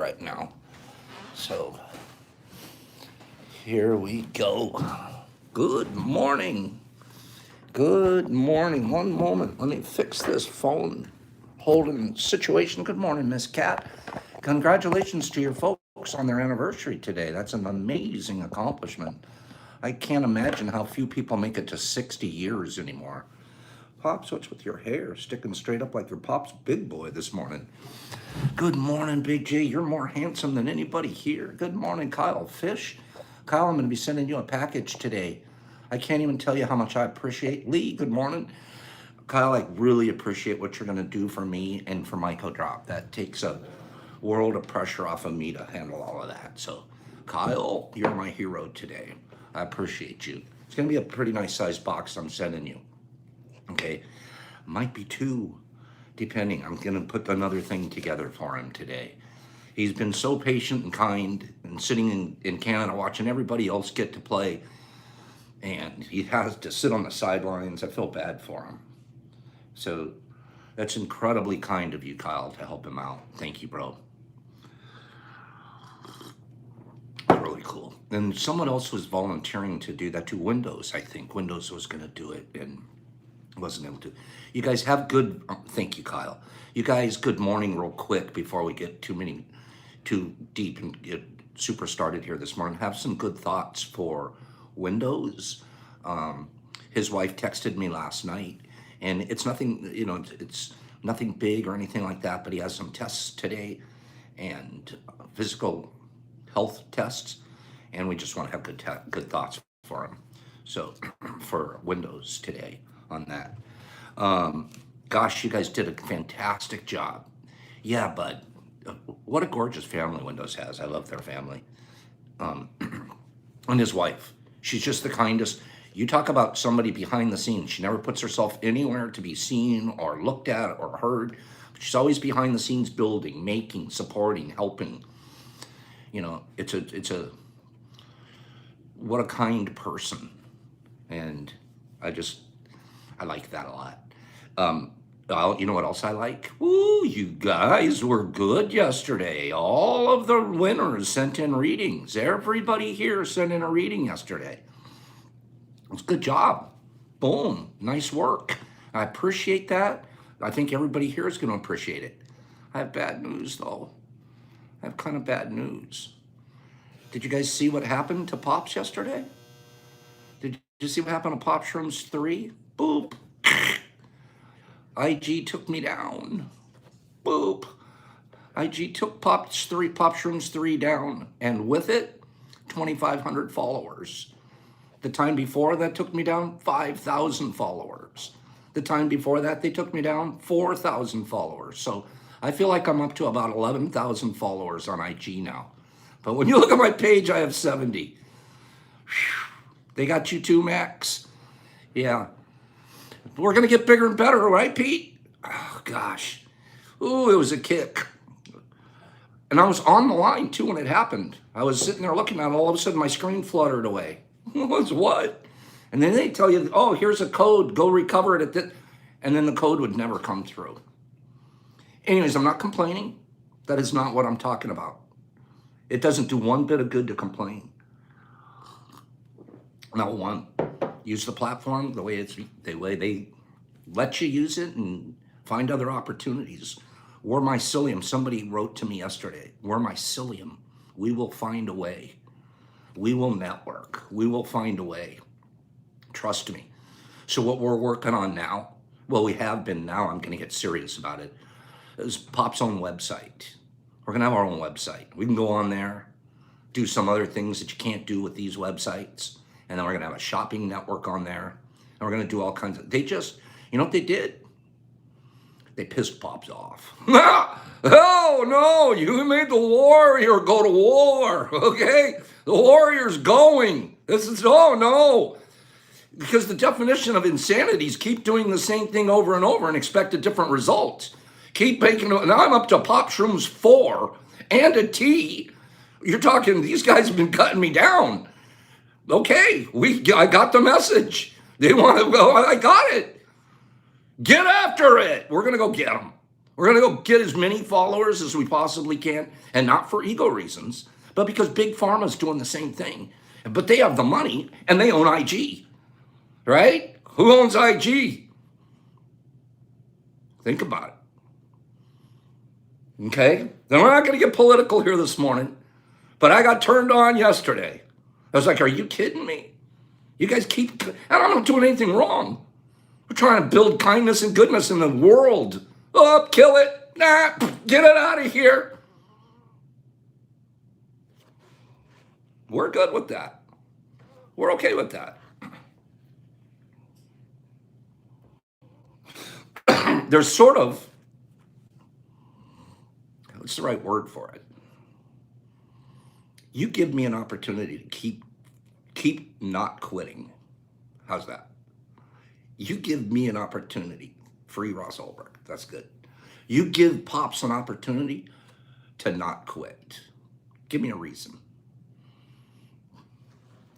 right now. So here we go. Good morning. Good morning. One moment. Let me fix this phone holding situation. Good morning, Miss Cat. Congratulations to your folks on their anniversary today. That's an amazing accomplishment. I can't imagine how few people make it to 60 years anymore. Pops, what's with your hair sticking straight up like your Pop's big boy this morning? Good morning, Big J. You're more handsome than anybody here. Good morning, Kyle Fish. Kyle, I'm going to be sending you a package today. I can't even tell you how much I appreciate. Lee, good morning. Kyle, I really appreciate what you're going to do for me and for Myco Drop. That takes a world of pressure off of me to handle all of that. So, Kyle, you're my hero today. I appreciate you. It's going to be a pretty nice sized box I'm sending you. Okay, might be two, depending. I'm going to put another thing together for him today. He's been so patient and kind and sitting in Canada watching everybody else get to play. And he has to sit on the sidelines. I feel bad for him. So that's incredibly kind of you, Kyle, to help him out. Thank you, bro. Really cool. And someone else was volunteering to do that to Windows, I think. Windows was going to do it and wasn't able to. You guys have good, thank you, Kyle. You guys, good morning real quick before we get too deep and get super started here this morning. Have some good thoughts for Windows. His wife texted me last night, and it's nothing, it's nothing big or anything like that, but he has some tests today and physical health tests, and we just want to have good thoughts for him. So for Windows today on that. Gosh, you guys did a fantastic job. Yeah, bud. What a gorgeous family Windows has. I love their family. And his wife. She's just the kindest. You talk about somebody behind the scenes. She never puts herself anywhere to be seen or looked at or heard. But she's always behind the scenes building, making, supporting, helping. What a kind person. And I like that a lot. You know what else I like? Ooh, you guys were good yesterday. All of the winners sent in readings. Everybody here sent in a reading yesterday. It's a good job. Boom. Nice work. I appreciate that. I think everybody here is going to appreciate it. I have bad news, though. I have kind of bad news. Did you guys see what happened to Pops yesterday? Did you see what happened to Pop Shrooms 3? Boop. IG took me down. Boop. IG took Pop Shrooms 3 down, and with it, 2,500 followers. The time before that took me down 5,000 followers. The time before that, they took me down 4,000 followers. So I feel like I'm up to about 11,000 followers on IG now. But when you look at my page, I have 70. Whew. They got you too, Max? Yeah. We're going to get bigger and better, right, Pete? Oh, gosh. Ooh, it was a kick. And I was on the line, too, when it happened. I was sitting there looking at it. All of a sudden, my screen fluttered away. Was what? And then they tell you, oh, here's a code. Go recover it at this. And then the code would never come through. Anyways, I'm not complaining. That is not what I'm talking about. It doesn't do one bit of good to complain. Not one. Use the platform the way they let you use it and find other opportunities. We're mycelium. Somebody wrote to me yesterday. We're mycelium. We will find a way. We will network. We will find a way. Trust me. So what we're working on now, well, we have been now, I'm going to get serious about it, is Pop's own website. We're going to have our own website. We can go on there, do some other things that you can't do with these websites. And then we're going to have a shopping network on there. And we're going to do all kinds of, you know what they did? They pissed Pops off. Oh, no, you made the warrior go to war, okay? The warrior's going. Oh, no. Because the definition of insanity is keep doing the same thing over and over and expect a different result. Keep making, now I'm up to Pop Shrooms 4 and a T. You're talking, these guys have been cutting me down. Okay, I got the message. They want to go, I got it. Get after it. We're going to go get them. We're going to go get as many followers as we possibly can, and not for ego reasons, but because Big Pharma's doing the same thing. But they have the money, and they own IG, right? Who owns IG? Think about it. Okay? Then we're not going to get political here this morning, but I got turned on yesterday. I was like, are you kidding me? You guys keep, and I'm not doing anything wrong. We're trying to build kindness and goodness in the world. Oh, kill it. Nah, get it out of here. We're good with that. We're okay with that. There's sort of, what's the right word for it? You give me an opportunity to keep not quitting. How's that? You give me an opportunity. Free Ross Ulrich. That's good. You give Pops an opportunity to not quit. Give me a reason.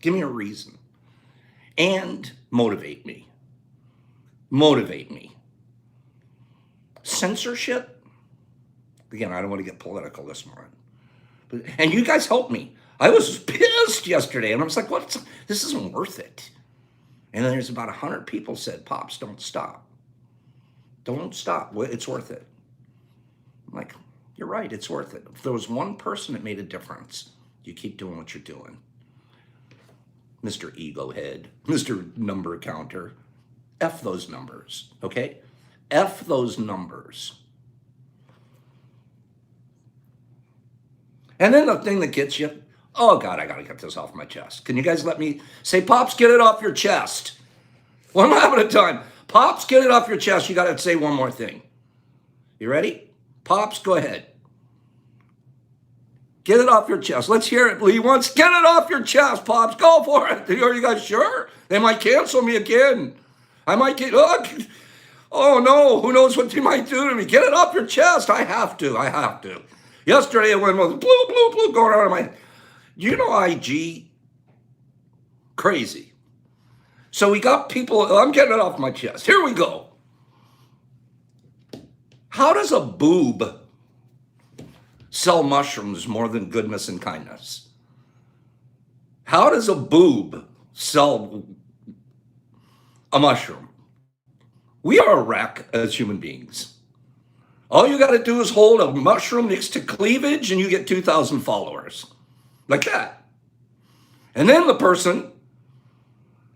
Give me a reason. And motivate me. Motivate me. Censorship? Again, I don't want to get political this morning. And you guys helped me. I was pissed yesterday, and I was like, "What? This isn't worth it." And then there's about 100 people said, "Pops, don't stop. Don't stop. It's worth it." I'm like, you're right. It's worth it. If there was one person that made a difference, you keep doing what you're doing. Mr. Ego Head, Mr. Number Counter, F those numbers, okay? F those numbers. And then the thing that gets you, oh God, I gotta get this off my chest. Can you guys let me say, Pops, get it off your chest? One lap at a time. Pops, get it off your chest. You gotta say one more thing. You ready? Pops, go ahead. Get it off your chest. Let's hear it, Lee. Once, get it off your chest, Pops. Go for it. Are you guys sure? They might cancel me again. I might get, oh no, who knows what they might do to me. Get it off your chest. I have to. Yesterday, I went with blue going on in my, you know, IG, crazy. So we got people, I'm getting it off my chest. Here we go. How does a boob sell mushrooms more than goodness and kindness? How does a boob sell a mushroom? We are a wreck as human beings. All you got to do is hold a mushroom next to cleavage and you get 2,000 followers. Like that. And then the person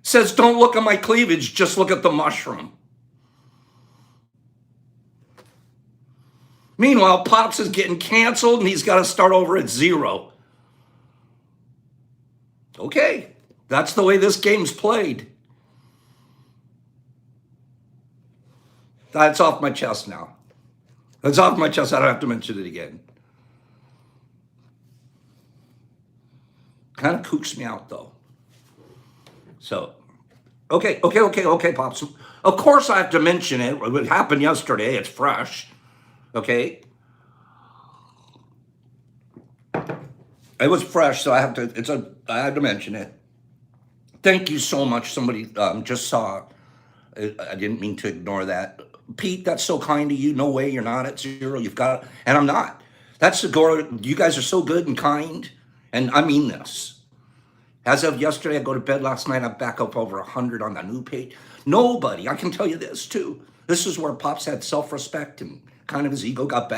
says, don't look at my cleavage, just look at the mushroom. Meanwhile, Pops is getting canceled and he's got to start over at 0. Okay, that's the way this game's played. That's off my chest now. That's off my chest. I don't have to mention it again. Kind of kooks me out though. So, okay, Pops. Of course I have to mention it. It happened yesterday. It's fresh. Okay. It was fresh, so I had to mention it. Thank you so much. Somebody just saw. I didn't mean to ignore that. Pete, that's so kind of you. No way you're not at 0. You've got, and I'm not. That's the gore. You guys are so good and kind, and I mean this. As of yesterday, I go to bed last night. I'm back up over 100 on the new page. Nobody. I can tell you this too. This is where Pops had self-respect and kind of his ego got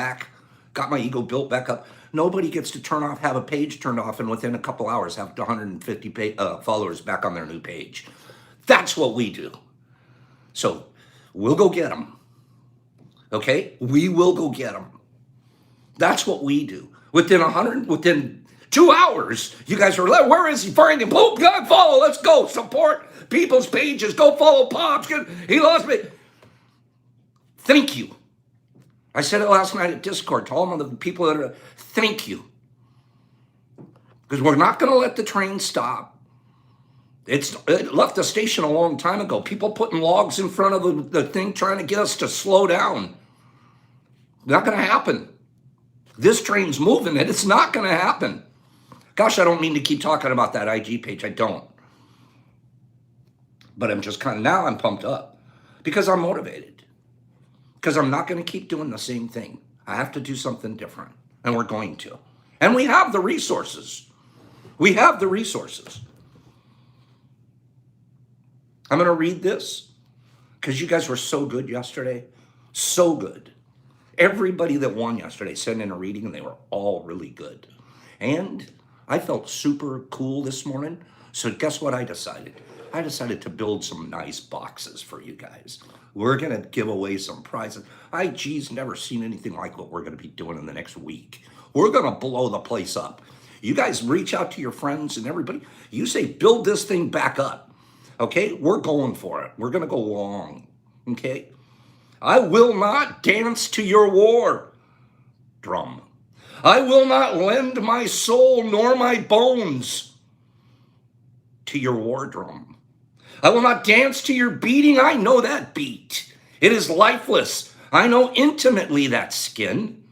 my ego built back up. Nobody gets to have a page turned off, and within a couple hours have 150 followers back on their new page. That's what we do. So we'll go get them. Okay? We will go get them. That's what we do. Within 2 hours, you guys are like, where is he? Find him. Boom, God, follow. Let's go. Support people's pages. Go follow Pops. He lost me. Thank you. I said it last night at Discord to all of the people that are, thank you. Because we're not going to let the train stop. It left the station a long time ago. People putting logs in front of the thing trying to get us to slow down. Not going to happen. This train's moving and it's not going to happen. Gosh, I don't mean to keep talking about that IG page. I don't. But I'm just now I'm pumped up because I'm motivated. because I'm not going to keep doing the same thing. I have to do something different, and we're going to. And we have the resources. We have the resources. I'm going to read this because you guys were so good yesterday. So good. Everybody that won yesterday sent in a reading, and they were all really good. And I felt super cool this morning. So guess what I decided? I decided to build some nice boxes for you guys. We're going to give away some prizes. IG's never seen anything like what we're going to be doing in the next week. We're going to blow the place up. You guys reach out to your friends and everybody. You say, build this thing back up. Okay? We're going for it. We're going to go long. Okay? I will not dance to your war drum. I will not lend my soul nor my bones to your war drum. I will not dance to your beating. I know that beat. It is lifeless. I know intimately that skin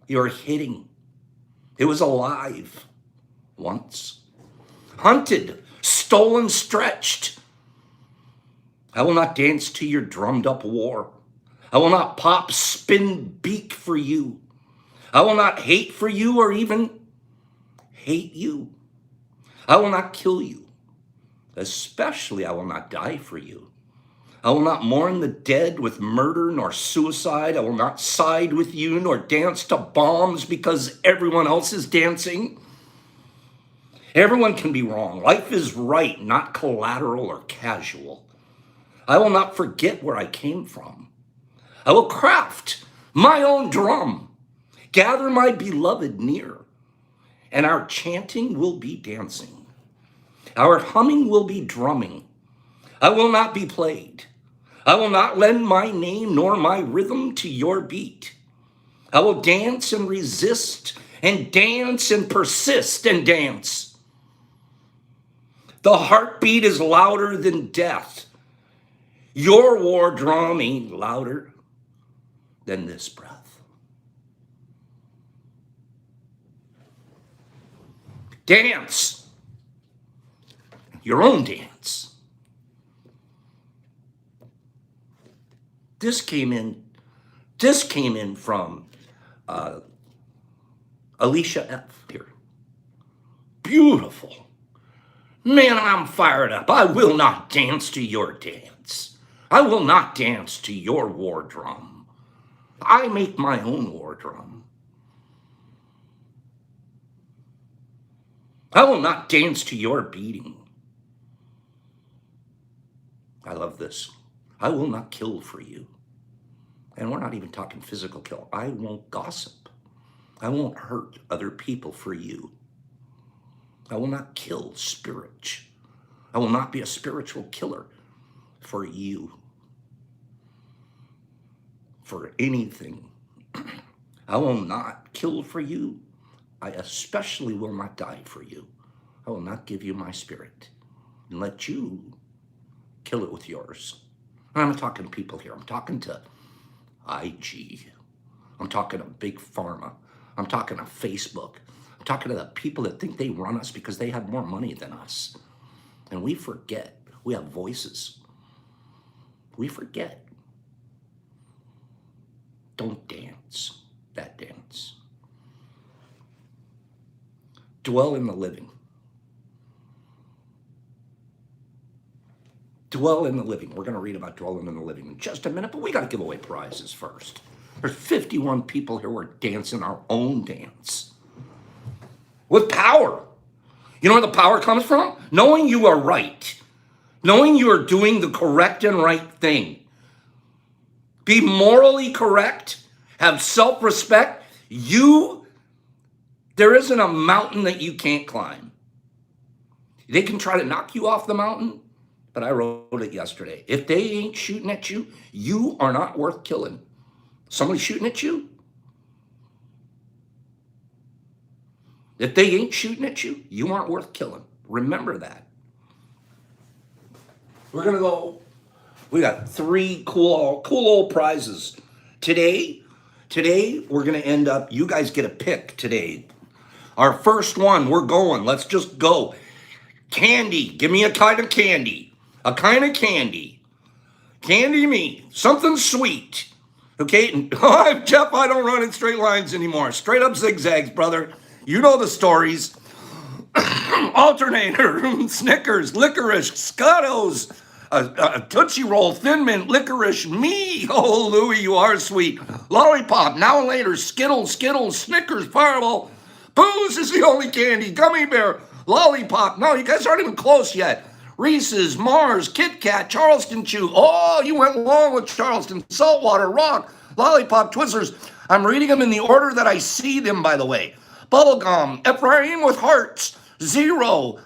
you're hitting. It was alive once. Hunted, stolen, stretched. I will not dance to your drummed up war. I will not pop, spin, beak for you. I will not hate for you or even hate you. I will not kill you. Especially I will not die for you. I will not mourn the dead with murder nor suicide. I will not side with you nor dance to bombs because everyone else is dancing. Everyone can be wrong. Life is right, not collateral or casual. I will not forget where I came from. I will craft my own drum, gather my beloved near, and our chanting will be dancing. Our humming will be drumming. I will not be played. I will not lend my name nor my rhythm to your beat. I will dance and resist and dance and persist and dance. The heartbeat is louder than death. Your war drum ain't louder than this breath. Dance. Your own dance. This came in from Alicia F. here. Beautiful. Man, I'm fired up. I will not dance to your dance. I will not dance to your war drum. I make my own war drum. I will not dance to your beating. I love this. I will not kill for you. And we're not even talking physical kill. I won't gossip. I won't hurt other people for you. I will not kill spirit. I will not be a spiritual killer for you. For anything. I will not kill for you. I especially will not die for you. I will not give you my spirit and let you kill it with yours. I'm not talking to people here. I'm talking to IG. I'm talking to Big Pharma. I'm talking to Facebook. I'm talking to the people that think they run us because they have more money than us. And we forget. We have voices. We forget. Don't dance that dance. Dwell in the living. Dwell in the living. We're going to read about dwelling in the living in just a minute, but we got to give away prizes first. There's 51 people here who are dancing our own dance. With power. You know where the power comes from? Knowing you are right. Knowing you are doing the correct and right thing. Be morally correct. Have self-respect. There isn't a mountain that you can't climb. They can try to knock you off the mountain, but I wrote it yesterday. If they ain't shooting at you, you are not worth killing. Somebody shooting at you? If they ain't shooting at you, you aren't worth killing. Remember that. We're going to go. We got 3 cool old prizes. Today, we're going to end up, you guys get a pick today. Our first one, we're going. Let's just go. Candy. Give me a kind of candy. A kind of candy. Candy me. Something sweet. Okay, Jeff, I don't run in straight lines anymore. Straight up zigzags, brother. You know the stories. Alternator, Snickers, licorice, Scottos, Tootsie Roll, Thin Mint, licorice, me. Oh, Louie, you are sweet. Lollipop, now and later, Skittles, Snickers, Fireball. Booze is the only candy. Gummy Bear, Lollipop. No, you guys aren't even close yet. Reese's, Mars, Kit Kat, Charleston Chew. Oh, you went along with Charleston. Saltwater, Rock, Lollipop, Twizzlers. I'm reading them in the order that I see them, by the way. Bubblegum, Ephraim with hearts, Zero.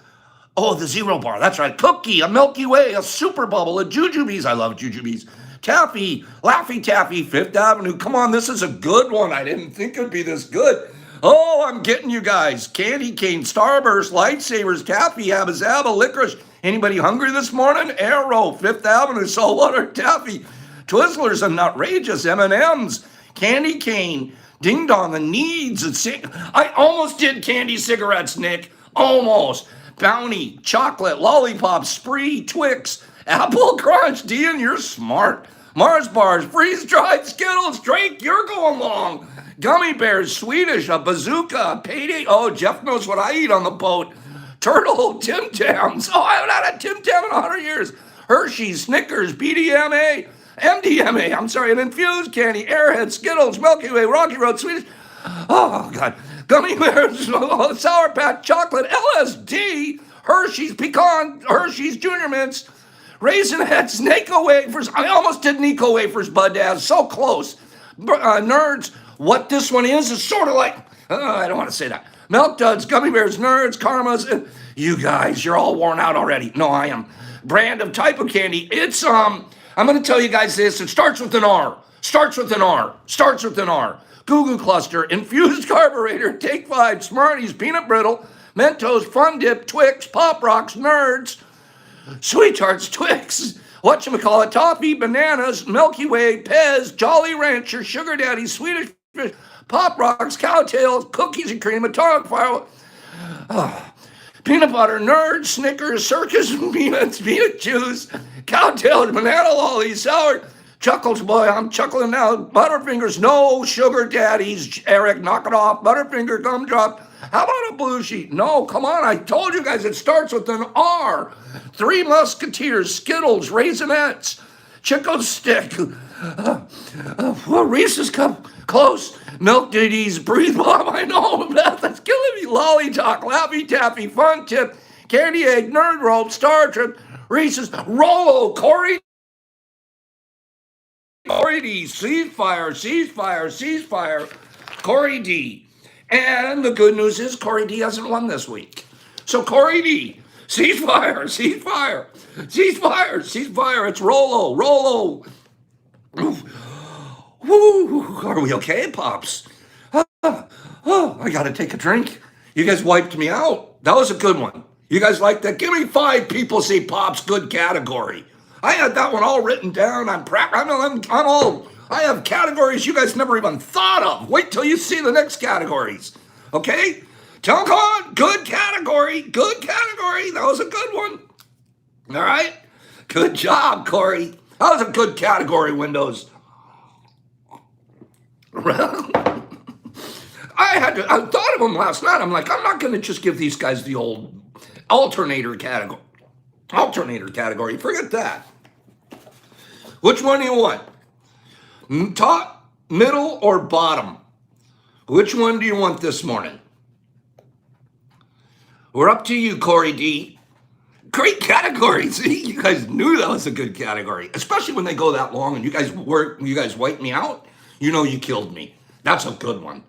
Oh, the Zero Bar, that's right. Cookie, a Milky Way, a Super Bubble, a Jujubes. I love Jujubes. Taffy, Laffy Taffy, Fifth Avenue. Come on, this is a good one. I didn't think it'd be this good. Oh, I'm getting you guys. Candy cane, Starburst, Lightsabers, Taffy, Abba Zabba, Licorice. Anybody hungry this morning? Arrow, Fifth Avenue, Saltwater, Taffy, Twizzlers, and outrageous M&Ms, Candy cane, Ding Dong, the Needs. I almost did candy cigarettes, Nick. Almost. Bounty, chocolate, lollipop, Spree, Twix, Apple Crunch. Dean, you're smart. Mars bars, freeze-dried Skittles. Drake, you're going long. Gummy bears, Swedish, a bazooka, a payday. Oh, Jeff knows what I eat on the boat. Turtle, Tim Tams. Oh, I haven't had a Tim Tam in 100 years. Hershey's, Snickers, BDMA, MDMA. I'm sorry, an infused candy, Airhead, Skittles, Milky Way, Rocky Road, Swedish. Oh, God. Gummy bears, Sour Patch, chocolate, LSD, Hershey's, pecan, Hershey's, Junior Mints, Raisin Heads, Nico wafers. I almost did Nico wafers, Bud Daz. So close. Nerds. What this one is sort of like, I don't want to say that. Milk Duds, Gummy Bears, Nerds, Karmas. You guys, you're all worn out already. No, I am. Brand of type of candy. It's, I'm going to tell you guys this. It starts with an R. Starts with an R. Starts with an R. Goo Goo Cluster, Infused Carburetor, Take 5, Smarties, Peanut Brittle, Mentos, Fun Dip, Twix, Pop Rocks, Nerds, Sweet Tarts, Twix, whatchamacallit, Toffee, Bananas, Milky Way, Pez, Jolly Rancher, Sugar Daddy, Swedish Fish, Pop Rocks, Cowtails, Cookies and Cream, Atomic Fire, Peanut Butter, Nerds, Snickers, Circus Peanuts, Peanut Juice, Cowtails, Banana Lollies, Sour, Chuckles, boy, I'm chuckling now. Butterfingers, no Sugar Daddies, Eric, knock it off. Butterfinger, Gumdrop. How about a Blue Sheet? No, come on, I told you guys it starts with an R. Three Musketeers, Skittles, Raisinets, Chico Stick, Reese's Cup, close, Milk Ditties, Breathe Bomb, I know, that's killing me. Lolly Talk, Laffy Taffy, Fun Tip, Candy Egg, Nerd Rope, Star Trip, Reese's, Rollo, Corey D, ceasefire, Corey D. And the good news is Corey D hasn't won this week. So Corey D, ceasefire, it's Rollo. Woo, are we okay, Pops? I gotta take a drink. You guys wiped me out. That was a good one. You guys like that? Give me 5 people say Pops, good category. I had that one all written down. I have categories you guys never even thought of. Wait till you see the next categories. Okay? Tell them, come on, good category. That was a good one. All right? Good job, Corey. That was a good category, Windows. I thought of them last night. I'm like, I'm not going to just give these guys the old alternator category. Forget that. Which one do you want? Top, middle, or bottom? Which one do you want this morning? We're up to you, Corey D. Great category. See, you guys knew that was a good category, especially when they go that long and you guys wipe me out. You know you killed me. That's a good one.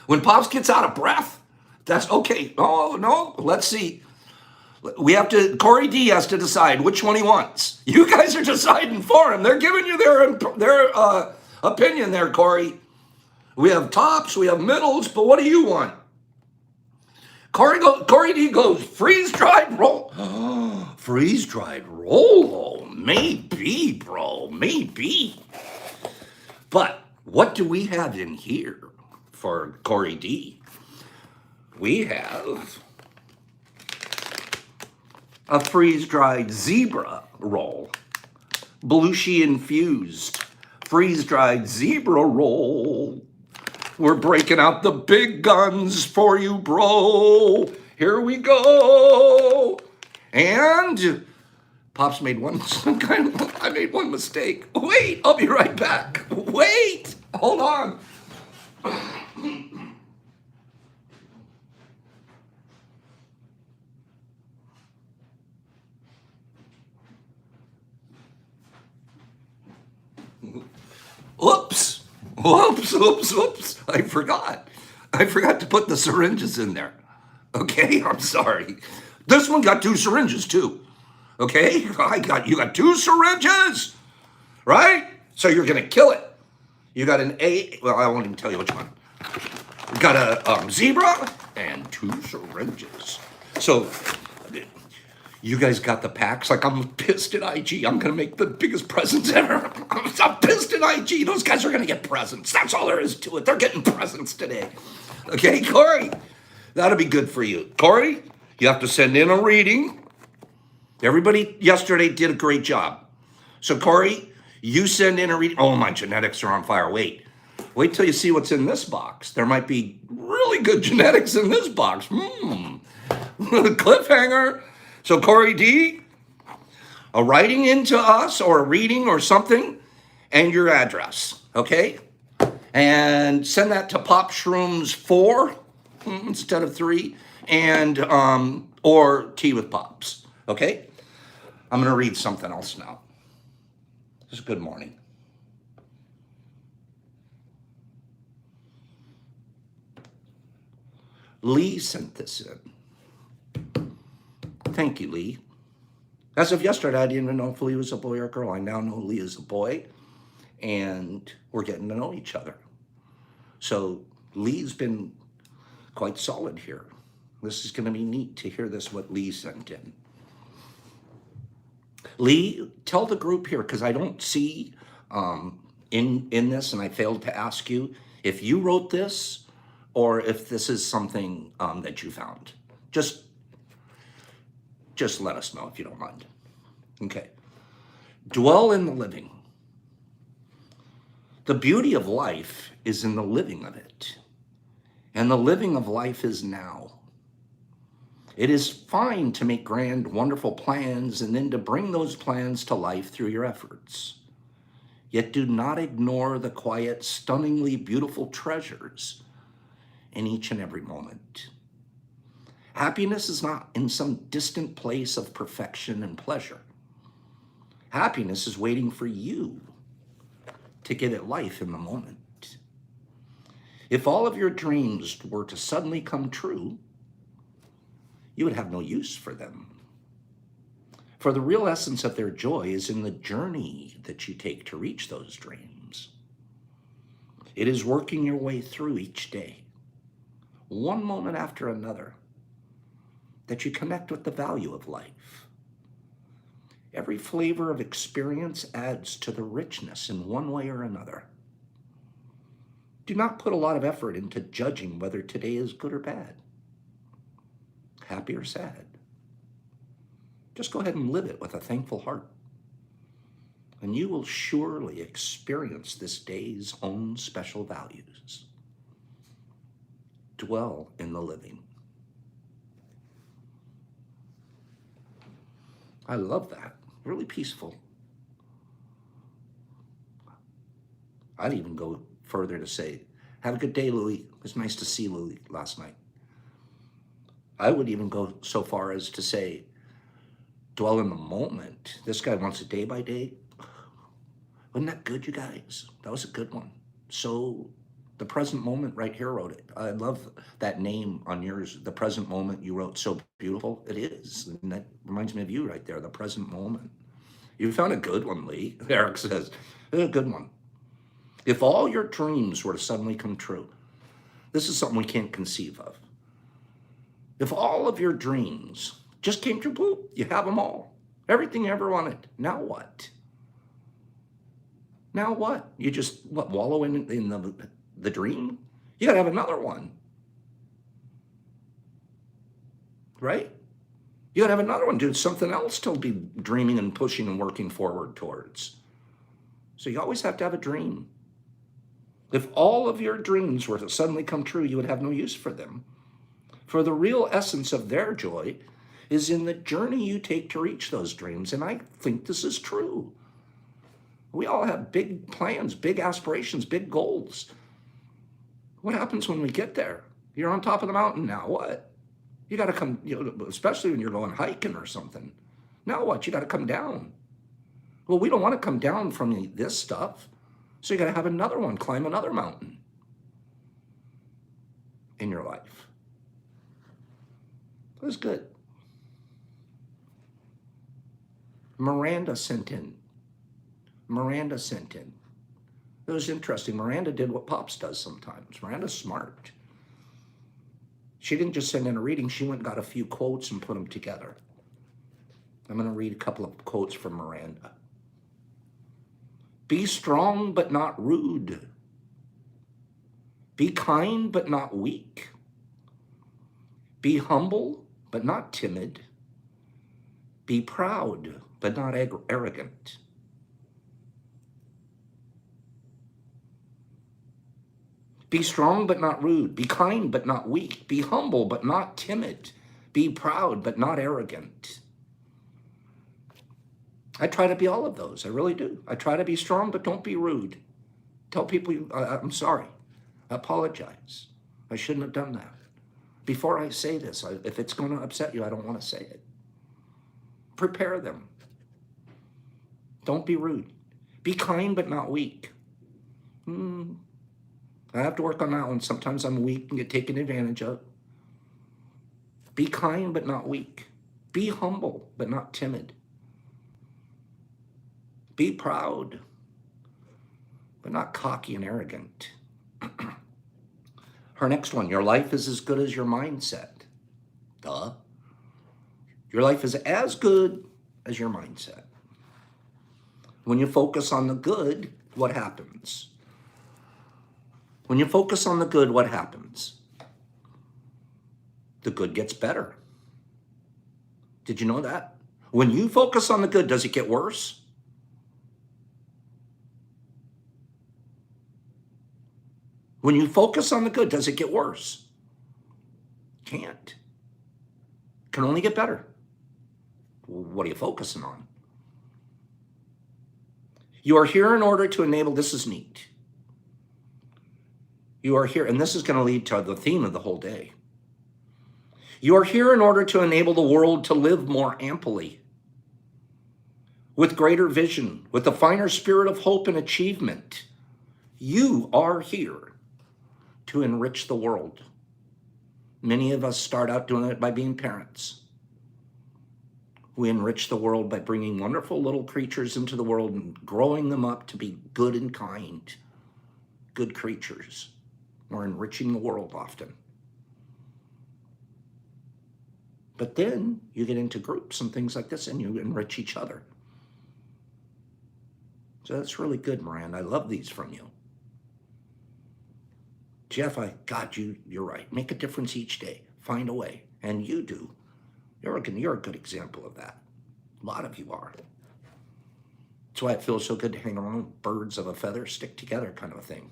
When Pops gets out of breath, that's okay. Oh, no, let's see. Corey D has to decide which one he wants. You guys are deciding for him. They're giving you their opinion there, Corey. We have tops, we have middles, but what do you want? Corey D goes, freeze-dried roll. Freeze-dried roll. Oh, maybe, bro, maybe. But what do we have in here for Corey D? We have a freeze-dried zebra roll, Belushi infused, freeze-dried zebra roll. We're breaking out the big guns for you, bro. Here we go. And Pops made I made one mistake. Wait, I'll be right back. Wait, hold on. Oops. I forgot to put the syringes in there. Okay, I'm sorry. This one got 2 syringes too. Okay, you got 2 syringes, right? So you're gonna kill it. You got an A, well, I won't even tell you which one. You got a zebra and 2 syringes. So you guys got the packs. Like, I'm pissed at IG. I'm gonna make the biggest presents ever. I'm pissed at IG. Those guys are gonna get presents. That's all there is to it. They're getting presents today. Okay, Corey, that'll be good for you. Corey, you have to send in a reading. Everybody yesterday did a great job. So Corey, you send in a reading. Oh, my genetics are on fire. Wait till you see what's in this box. There might be really good genetics in this box. Cliffhanger. So Corey D, a writing into us or a reading or something, and your address, okay? And send that to Pop Shrooms 4 instead of 3, and or Tea with Pops, okay? I'm gonna read something else now. This is good morning. Lee sent this in. Thank you, Lee. As of yesterday, I didn't even know if Lee was a boy or a girl. I now know Lee is a boy, and we're getting to know each other. So Lee's been quite solid here. This is going to be neat to hear this, what Lee sent in. Lee, tell the group here, because I don't see in this, and I failed to ask you, if you wrote this or if this is something that you found. Just let us know if you don't mind. Okay. Dwell in the living. The beauty of life is in the living of it. And the living of life is now. It is fine to make grand, wonderful plans and then to bring those plans to life through your efforts. Yet do not ignore the quiet, stunningly beautiful treasures in each and every moment. Happiness is not in some distant place of perfection and pleasure. Happiness is waiting for you to give it life in the moment. If all of your dreams were to suddenly come true, you would have no use for them. For the real essence of their joy is in the journey that you take to reach those dreams. It is working your way through each day, one moment after another, that you connect with the value of life. Every flavor of experience adds to the richness in one way or another. Do not put a lot of effort into judging whether today is good or bad, happy or sad. Just go ahead and live it with a thankful heart, and you will surely experience this day's own special values. Dwell in the living. I love that. Really peaceful. I'd even go further to say, have a good day, Louie. It was nice to see Louie last night. I would even go so far as to say, dwell in the moment. This guy wants a day by day. Wasn't that good, you guys? That was a good one. So the present moment right here wrote it. I love that name on yours, the present moment you wrote, so beautiful. It is. And that reminds me of you right there, the present moment. You found a good one, Lee. Eric says, a good one. If all your dreams were to suddenly come true, this is something we can't conceive of. If all of your dreams just came true, boop, you have them all. Everything you ever wanted. Now what? Now what? You just, wallow in the dream? You gotta have another one. Right? You gotta have another one, dude. Something else to be dreaming and pushing and working forward towards. So you always have to have a dream. If all of your dreams were to suddenly come true, you would have no use for them. For the real essence of their joy is in the journey you take to reach those dreams. And I think this is true. We all have big plans, big aspirations, big goals. What happens when we get there? You're on top of the mountain now. What? You got to come, especially when you're going hiking or something. Now what? You got to come down. Well, we don't want to come down from this stuff. So you got to have another one, climb another mountain in your life. It was good. Miranda sent in. It was interesting. Miranda did what Pops does sometimes. Miranda's smart. She didn't just send in a reading. She went and got a few quotes and put them together. I'm going to read a couple of quotes from Miranda. Be strong, but not rude. Be kind, but not weak. Be humble, but not timid. Be proud, but not arrogant. Be strong, but not rude. Be kind, but not weak. Be humble, but not timid. Be proud, but not arrogant. I try to be all of those. I really do. I try to be strong, but don't be rude. Tell people, I'm sorry. I apologize. I shouldn't have done that. Before I say this, if it's going to upset you, I don't want to say it. Prepare them. Don't be rude. Be kind, but not weak. I have to work on that one. Sometimes I'm weak and get taken advantage of. Be kind, but not weak. Be humble, but not timid. Be proud, but not cocky and arrogant. Her next one, your life is as good as your mindset. Duh. Your life is as good as your mindset. When you focus on the good, what happens? When you focus on the good, what happens? The good gets better. Did you know that? When you focus on the good, does it get worse? When you focus on the good, does it get worse? Can't. Can only get better. What are you focusing on? You are here in order to enable, this is neat. You are here, and this is going to lead to the theme of the whole day. You are here in order to enable the world to live more amply, with greater vision, with a finer spirit of hope and achievement. You are here to enrich the world. Many of us start out doing it by being parents. We enrich the world by bringing wonderful little creatures into the world and growing them up to be good and kind, good creatures. We're enriching the world often. But then you get into groups and things like this and you enrich each other. So that's really good, Miranda. I love these from you. Jeff, you're right. Make a difference each day. Find a way. And you do. You're a good example of that. A lot of you are. That's why it feels so good to hang around. Birds of a feather stick together kind of a thing.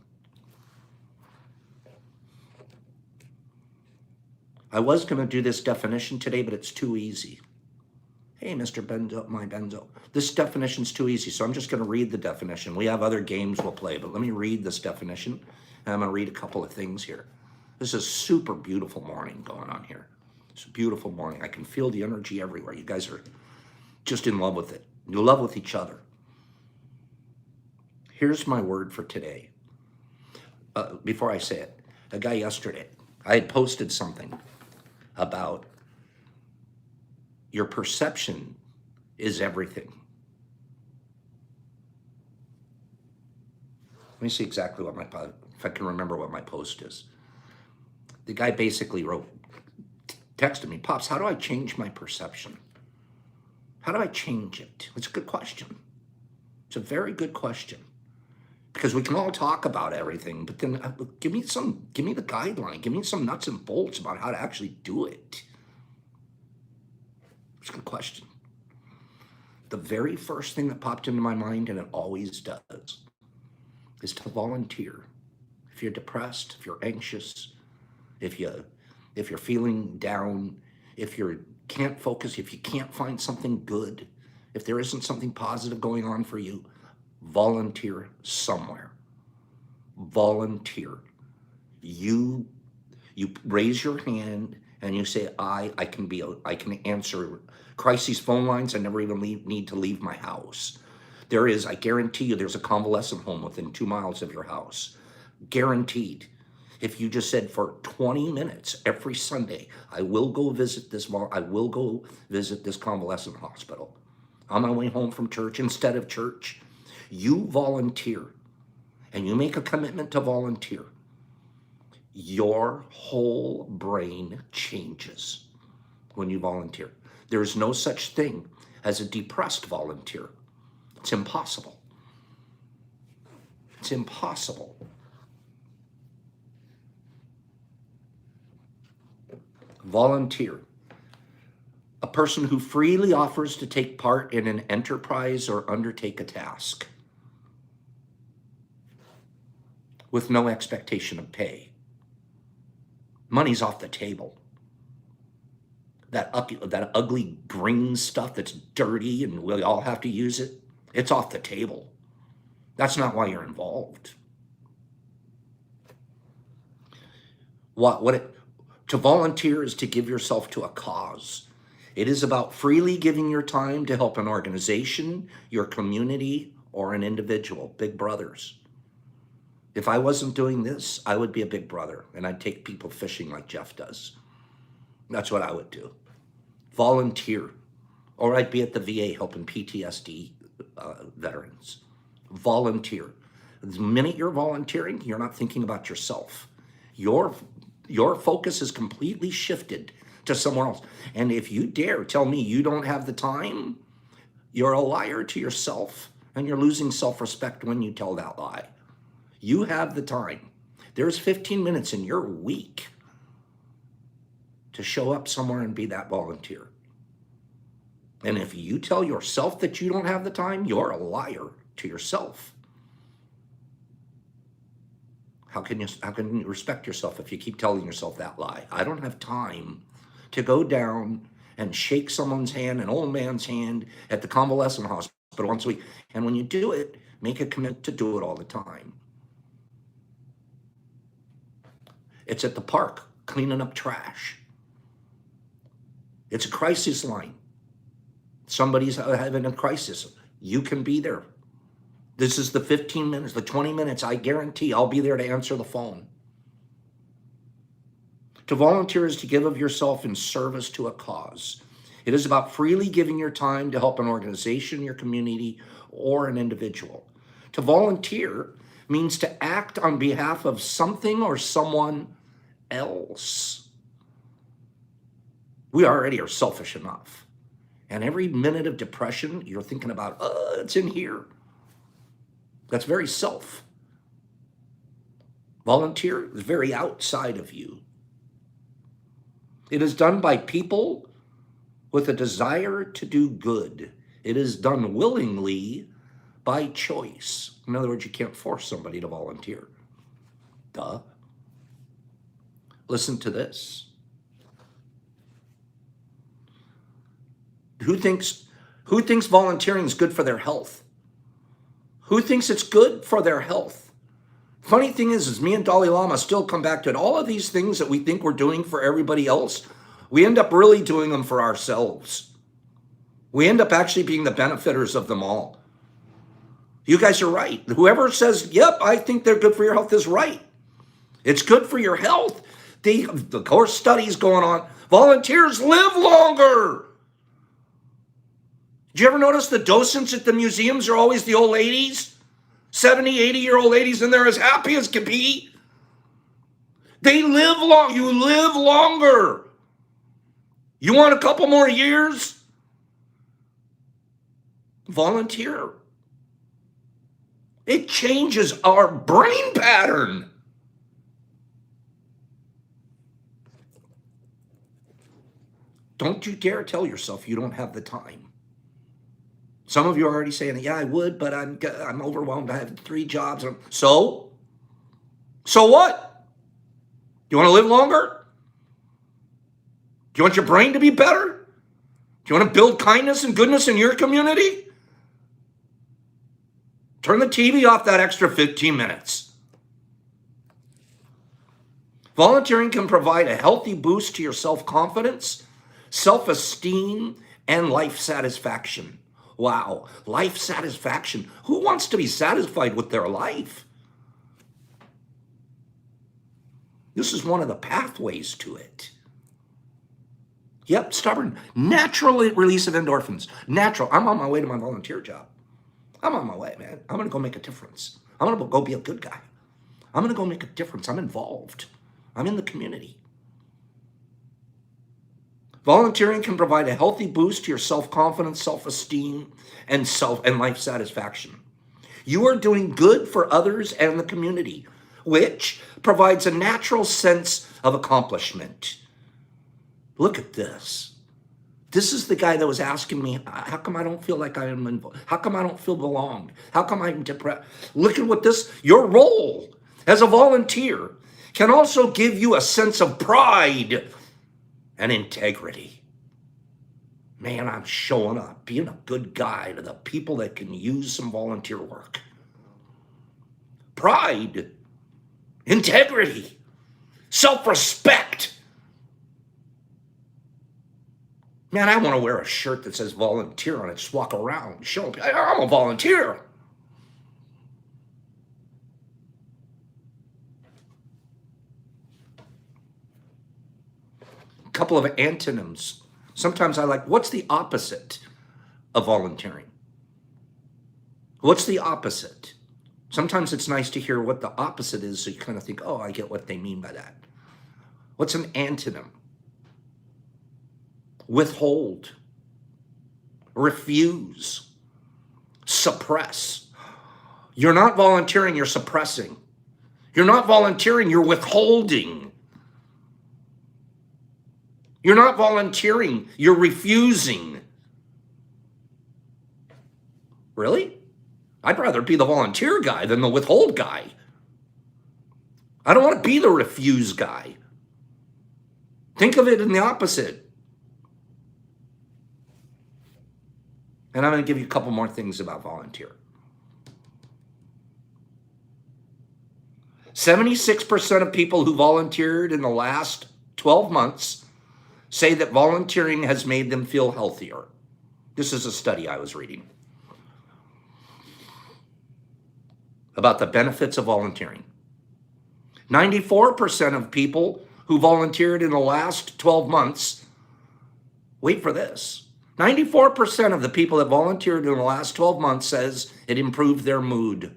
I was going to do this definition today, but it's too easy. Hey, Mr. Benzo. This definition's too easy, so I'm just going to read the definition. We have other games we'll play, but let me read this definition, and I'm going to read a couple of things here. This is a super beautiful morning going on here. It's a beautiful morning. I can feel the energy everywhere. You guys are just in love with it. You're in love with each other. Here's my word for today. Before I say it, a guy yesterday, I had posted something about your perception is everything. Let me see exactly what if I can remember what my post is. The guy basically texted me, Pops, how do I change my perception? How do I change it? It's a good question. It's a very good question. Because we can all talk about everything, but then give me the guideline. Give me some nuts and bolts about how to actually do it. It's a good question. the very first thing that popped into my mind, and it always does, is to volunteer. If you're depressed, if you're anxious, if you're feeling down, if you can't focus, if you can't find something good, if there isn't something positive going on for you, volunteer somewhere. Volunteer. You raise your hand and you say, I can answer crises phone lines. I never even need to leave my house. I guarantee you, there's a convalescent home within 2 miles of your house. Guaranteed. If you just said, for 20 minutes every Sunday, I will go visit this convalescent hospital on my way home from church instead of church, you volunteer and you make a commitment to volunteer, your whole brain changes when you volunteer. There's no such thing as a depressed volunteer. It's impossible. It's impossible. Volunteer. A person who freely offers to take part in an enterprise or undertake a task with no expectation of pay. Money's off the table. That ugly green stuff that's dirty and we all have to use it, it's off the table. That's not why you're involved. To volunteer is to give yourself to a cause. It is about freely giving your time to help an organization, your community, or an individual. Big brothers. If I wasn't doing this, I would be a big brother, and I'd take people fishing like Jeff does. That's what I would do. Volunteer. Or I'd be at the VA helping PTSD veterans. Volunteer. The minute you're volunteering, you're not thinking about yourself. Your focus is completely shifted to somewhere else. And if you dare tell me you don't have the time, you're a liar to yourself, and you're losing self-respect when you tell that lie. You have the time. There's 15 minutes in your week to show up somewhere and be that volunteer. And if you tell yourself that you don't have the time, you're a liar to yourself. How can you respect yourself if you keep telling yourself that lie? I don't have time to go down and shake someone's hand, an old man's hand, at the convalescent hospital once a week. And when you do it, make a commitment to do it all the time. It's at the park, cleaning up trash. It's a crisis line. Somebody's having a crisis. You can be there. This is the 15 minutes, the 20 minutes. I guarantee I'll be there to answer the phone. To volunteer is to give of yourself in service to a cause. It is about freely giving your time to help an organization, your community, or an individual. To volunteer means to act on behalf of something or someone else. We already are selfish enough. And every minute of depression, you're thinking about, it's in here. That's very self. Volunteer is very outside of you. It is done by people with a desire to do good. It is done willingly by choice. In other words, you can't force somebody to volunteer. Duh. Listen to this. Who thinks volunteering is good for their health? Who thinks it's good for their health? Funny thing is me and Dalai Lama still come back to it. All of these things that we think we're doing for everybody else, we end up really doing them for ourselves. We end up actually being the benefiters of them all. You guys are right. Whoever says, yep, I think they're good for your health is right. It's good for your health. The course studies going on. Volunteers live longer. Did you ever notice the docents at the museums are always the old ladies? 70, 80-year-old ladies, and they're as happy as can be. They live long. You live longer. You want a couple more years? Volunteer. It changes our brain pattern. Don't you dare tell yourself you don't have the time. Some of you are already saying, yeah, I would, but I'm overwhelmed. I have 3 jobs. So what? Do you want to live longer? Do you want your brain to be better? Do you want to build kindness and goodness in your community? Turn the TV off that extra 15 minutes. Volunteering can provide a healthy boost to your self-confidence, self-esteem, and life satisfaction. Wow, life satisfaction. Who wants to be satisfied with their life? This is one of the pathways to it. Yep, stubborn. Natural release of endorphins. Natural. I'm on my way to my volunteer job. I'm on my way, man. I'm going to go make a difference. I'm going to go be a good guy. I'm going to go make a difference. I'm involved. I'm in the community. Volunteering can provide a healthy boost to your self-confidence, self-esteem, and life satisfaction. You are doing good for others and the community, which provides a natural sense of accomplishment. Look at this. This is the guy that was asking me, how come I don't feel like I am involved? How come I don't feel belonged? How come I'm depressed? Look at what your role as a volunteer can also give you a sense of pride and integrity. Man, I'm showing up, being a good guy to the people that can use some volunteer work. Pride, integrity, self-respect. Man, I want to wear a shirt that says volunteer on it, just walk around, show them, I'm a volunteer. A couple of antonyms. Sometimes I like, what's the opposite of volunteering? What's the opposite? Sometimes it's nice to hear what the opposite is, so you kind of think, oh, I get what they mean by that. What's an antonym? Withhold, refuse, suppress. You're not volunteering, you're suppressing. You're not volunteering, you're withholding. You're not volunteering, you're refusing. Really? I'd rather be the volunteer guy than the withhold guy. I don't want to be the refuse guy. Think of it in the opposite. And I'm going to give you a couple more things about volunteer. 76% of people who volunteered in the last 12 months say that volunteering has made them feel healthier. This is a study I was reading about the benefits of volunteering. 94% of people who volunteered in the last 12 months, wait for this, 94% of the people that volunteered in the last 12 months says it improved their mood.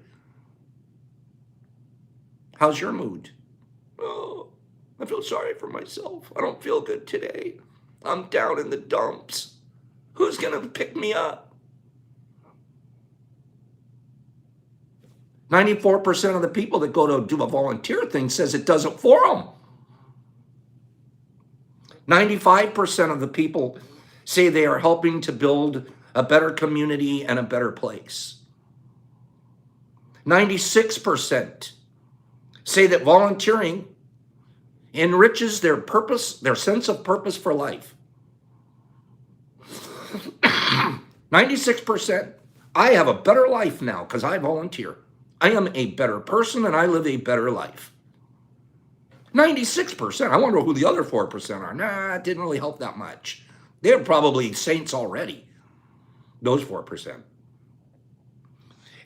How's your mood? Oh, I feel sorry for myself. I don't feel good today. I'm down in the dumps. Who's going to pick me up? 94% of the people that go to do a volunteer thing says it does it for them. 95% of the people say they are helping to build a better community and a better place. 96% say that volunteering enriches their purpose, their sense of purpose for life. 96%, I have a better life now because I volunteer. I am a better person and I live a better life. 96%, I wonder who the other 4% are. Nah, it didn't really help that much. They're probably saints already, those 4%.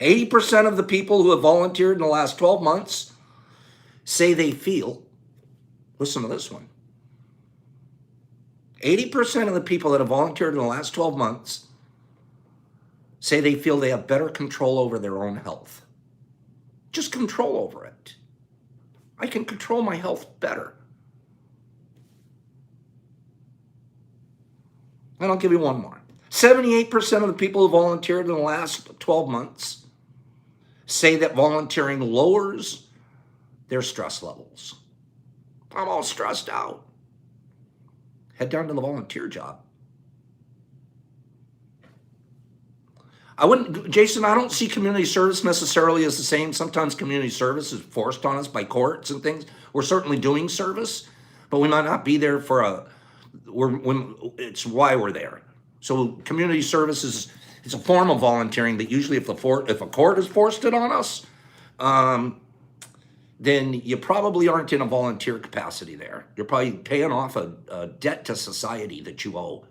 80% of the people who have volunteered in the last 12 months say they feel, listen to this one, 80% of the people that have volunteered in the last 12 months say they feel they have better control over their own health. Just control over it. I can control my health better. And I'll give you one more. 78% of the people who volunteered in the last 12 months say that volunteering lowers their stress levels. I'm all stressed out. Head down to the volunteer job. I wouldn't, Jason, I don't see community service necessarily as the same. Sometimes community service is forced on us by courts and things. We're certainly doing service, but we might not be there for it's why we're there. So community service is, it's a form of volunteering that usually if a court has forced it on us, then you probably aren't in a volunteer capacity there. You're probably paying off a debt to society that you owe.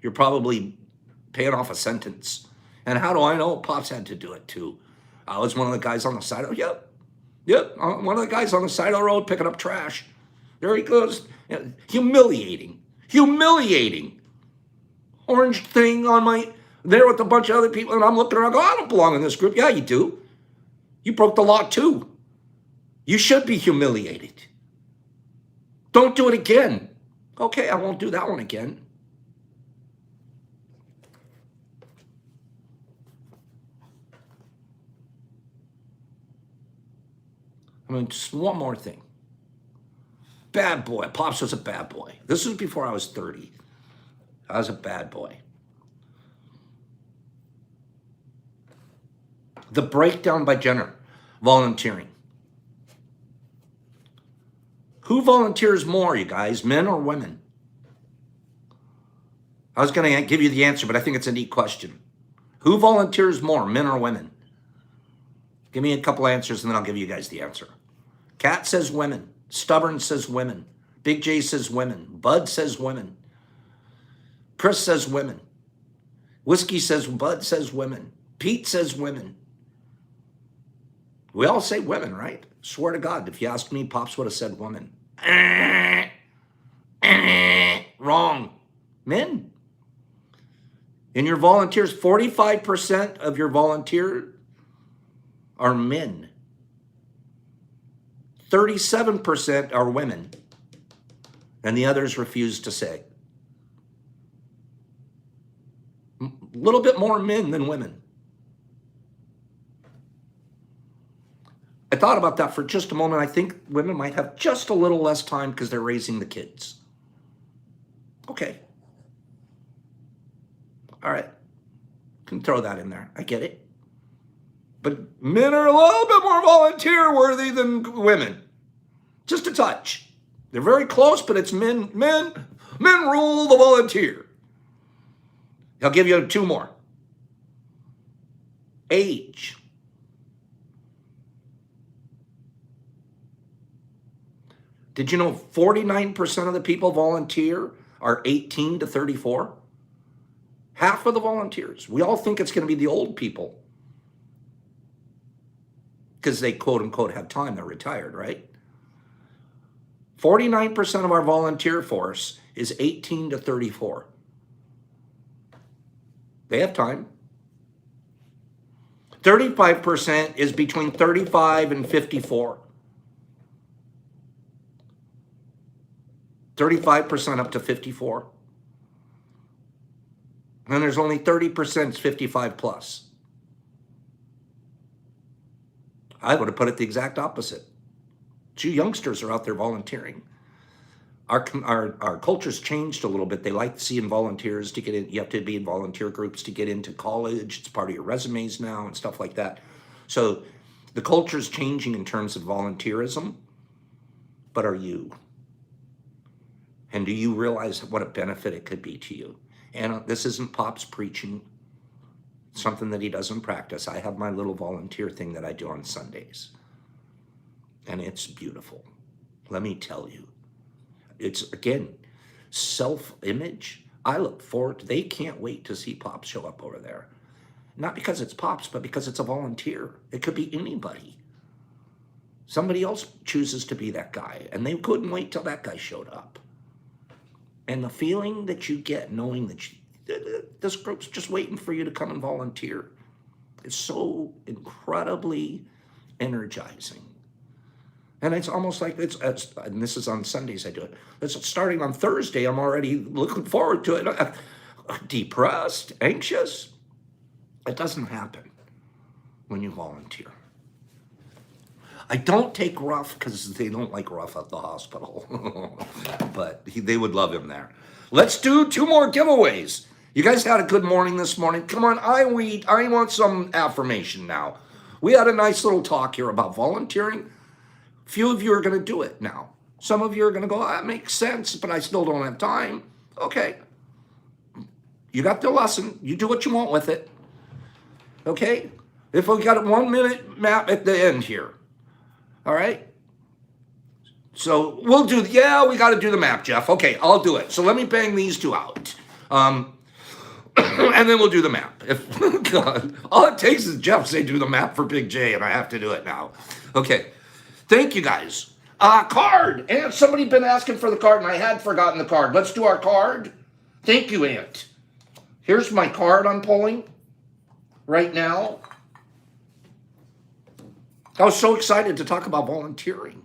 You're probably paying off a sentence. And how do I know? Pops had to do it too. I was one of the guys on the side of, one of the guys on the side of the road picking up trash. There he goes. Humiliating. Orange thing on there with a bunch of other people, and I'm looking around, I don't belong in this group. Yeah, you do. You broke the law too. You should be humiliated. Don't do it again. Okay, I won't do that one again. Just one more thing. Bad boy. Pops was a bad boy. This was before I was 30. I was a bad boy. The breakdown by gender, volunteering. Who volunteers more, you guys, men or women? I was going to give you the answer, but I think it's a neat question. Who volunteers more, men or women? Give me a couple answers, and then I'll give you guys the answer. Kat says women. Stubborn says women. Big J says women. Bud says women. Chris says women. Whiskey says, Bud says women. Pete says women. We all say women, right? Swear to God, if you asked me, Pops would have said women. Wrong. Men. In your volunteers, 45% of your volunteers are men. 37% are women. And the others refuse to say. A little bit more men than women. I thought about that for just a moment. I think women might have just a little less time because they're raising the kids. Okay. All right. Can throw that in there. I get it. But men are a little bit more volunteer worthy than women. Just a touch. They're very close, but it's men rule the volunteer. I'll give you two more. Age. Did you know 49% of the people volunteer are 18 to 34? Half of the volunteers. We all think it's going to be the old people because they quote unquote have time. They're retired, right? 49% of our volunteer force is 18 to 34. They have time. 35% is between 35 and 54. 35% up to 54. And there's only 30% 55 plus. I would have put it the exact opposite. Two youngsters are out there volunteering. Our culture's changed a little bit. They like seeing volunteers to get in. You have to be in volunteer groups to get into college. It's part of your resumes now and stuff like that. So the culture's changing in terms of volunteerism. But are you? And do you realize what a benefit it could be to you? And this isn't Pop's preaching, something that he doesn't practice. I have my little volunteer thing that I do on Sundays. And it's beautiful. Let me tell you. It's, again, self-image. I look forward to, they can't wait to see Pops show up over there. Not because it's Pops, but because it's a volunteer. It could be anybody. Somebody else chooses to be that guy, and they couldn't wait till that guy showed up. And the feeling that you get knowing that this group's just waiting for you to come and volunteer is so incredibly energizing. And it's almost like and this is on Sundays I do it. It's starting on Thursday. I'm already looking forward to it. Depressed, anxious. It doesn't happen when you volunteer. I don't take Ruff because they don't like Ruff at the hospital. But they would love him there. Let's do two more giveaways. You guys had a good morning this morning. Come on, I want some affirmation now. We had a nice little talk here about volunteering. Few of you are going to do it now. Some of you are going to go, that makes sense, but I still don't have time. Okay. You got the lesson. You do what you want with it. Okay? If we got a 1 minute map at the end here. All right? So we'll do, we got to do the map, Jeff. Okay, I'll do it. So let me bang these two out. And then we'll do the map. God, all it takes is Jeff say do the map for Big J, and I have to do it now. Okay. Thank you, guys. Card. Aunt, somebody been asking for the card, and I had forgotten the card. Let's do our card. Thank you, Aunt. Here's my card I'm pulling right now. I was so excited to talk about volunteering.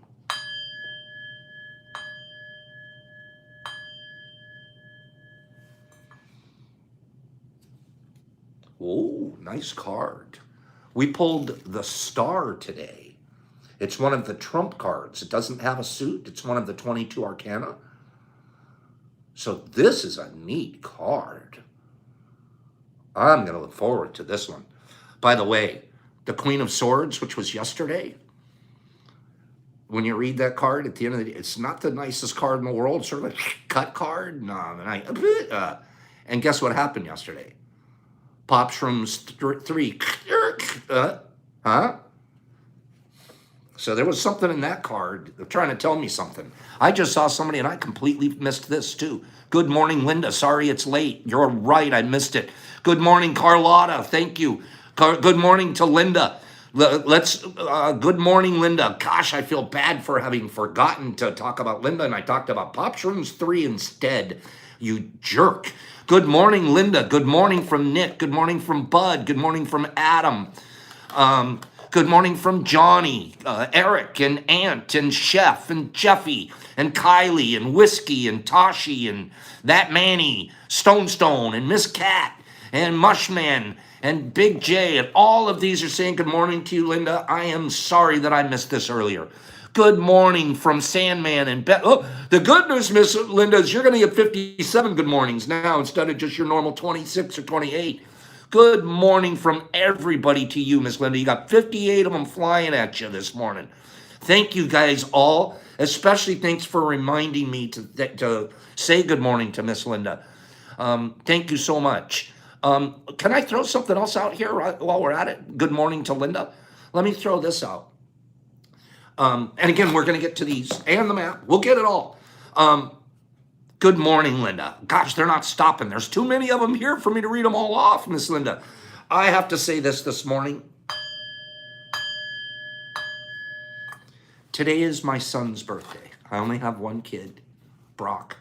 Oh, nice card. We pulled the star today. It's one of the trump cards. It doesn't have a suit. It's one of the 22 arcana. So this is a neat card. I'm going to look forward to this one. By the way, the Queen of Swords, which was yesterday, when you read that card at the end of the day, it's not the nicest card in the world. It's sort of a cut card. And guess what happened yesterday? Pop Shrooms 3. So there was something in that card. They're trying to tell me something. I just saw somebody and I completely missed this too. Good morning, Linda. Sorry it's late. You're right. I missed it. Good morning, Carlotta. Thank you. Good morning to Linda. Good morning, Linda. Gosh, I feel bad for having forgotten to talk about Linda, and I talked about Pop Shrooms 3 instead. You jerk. Good morning, Linda. Good morning from Nick. Good morning from Bud. Good morning from Adam. Good morning from Johnny, Eric, and Aunt, and Chef, and Jeffy, and Kylie, and Whiskey, and Toshi, and That Manny, Stone, and Miss Cat, and Mushman, and Big J, and all of these are saying good morning to you, Linda. I am sorry that I missed this earlier. Good morning from Sandman and Beth. Oh, the good news, Miss Linda, is you're going to get 57 good mornings now instead of just your normal 26 or 28. Good morning from everybody to you, Miss Linda. You got 58 of them flying at you this morning. Thank you guys all. Especially thanks for reminding me to say good morning to Miss Linda. Thank you so much. Can I throw something else out here while we're at it? Good morning to Linda. Let me throw this out. And again, we're going to get to these and the map. We'll get it all. Good morning, Linda. Gosh, they're not stopping. There's too many of them here for me to read them all off, Miss Linda. I have to say this morning. Today is my son's birthday. I only have one kid, Brock.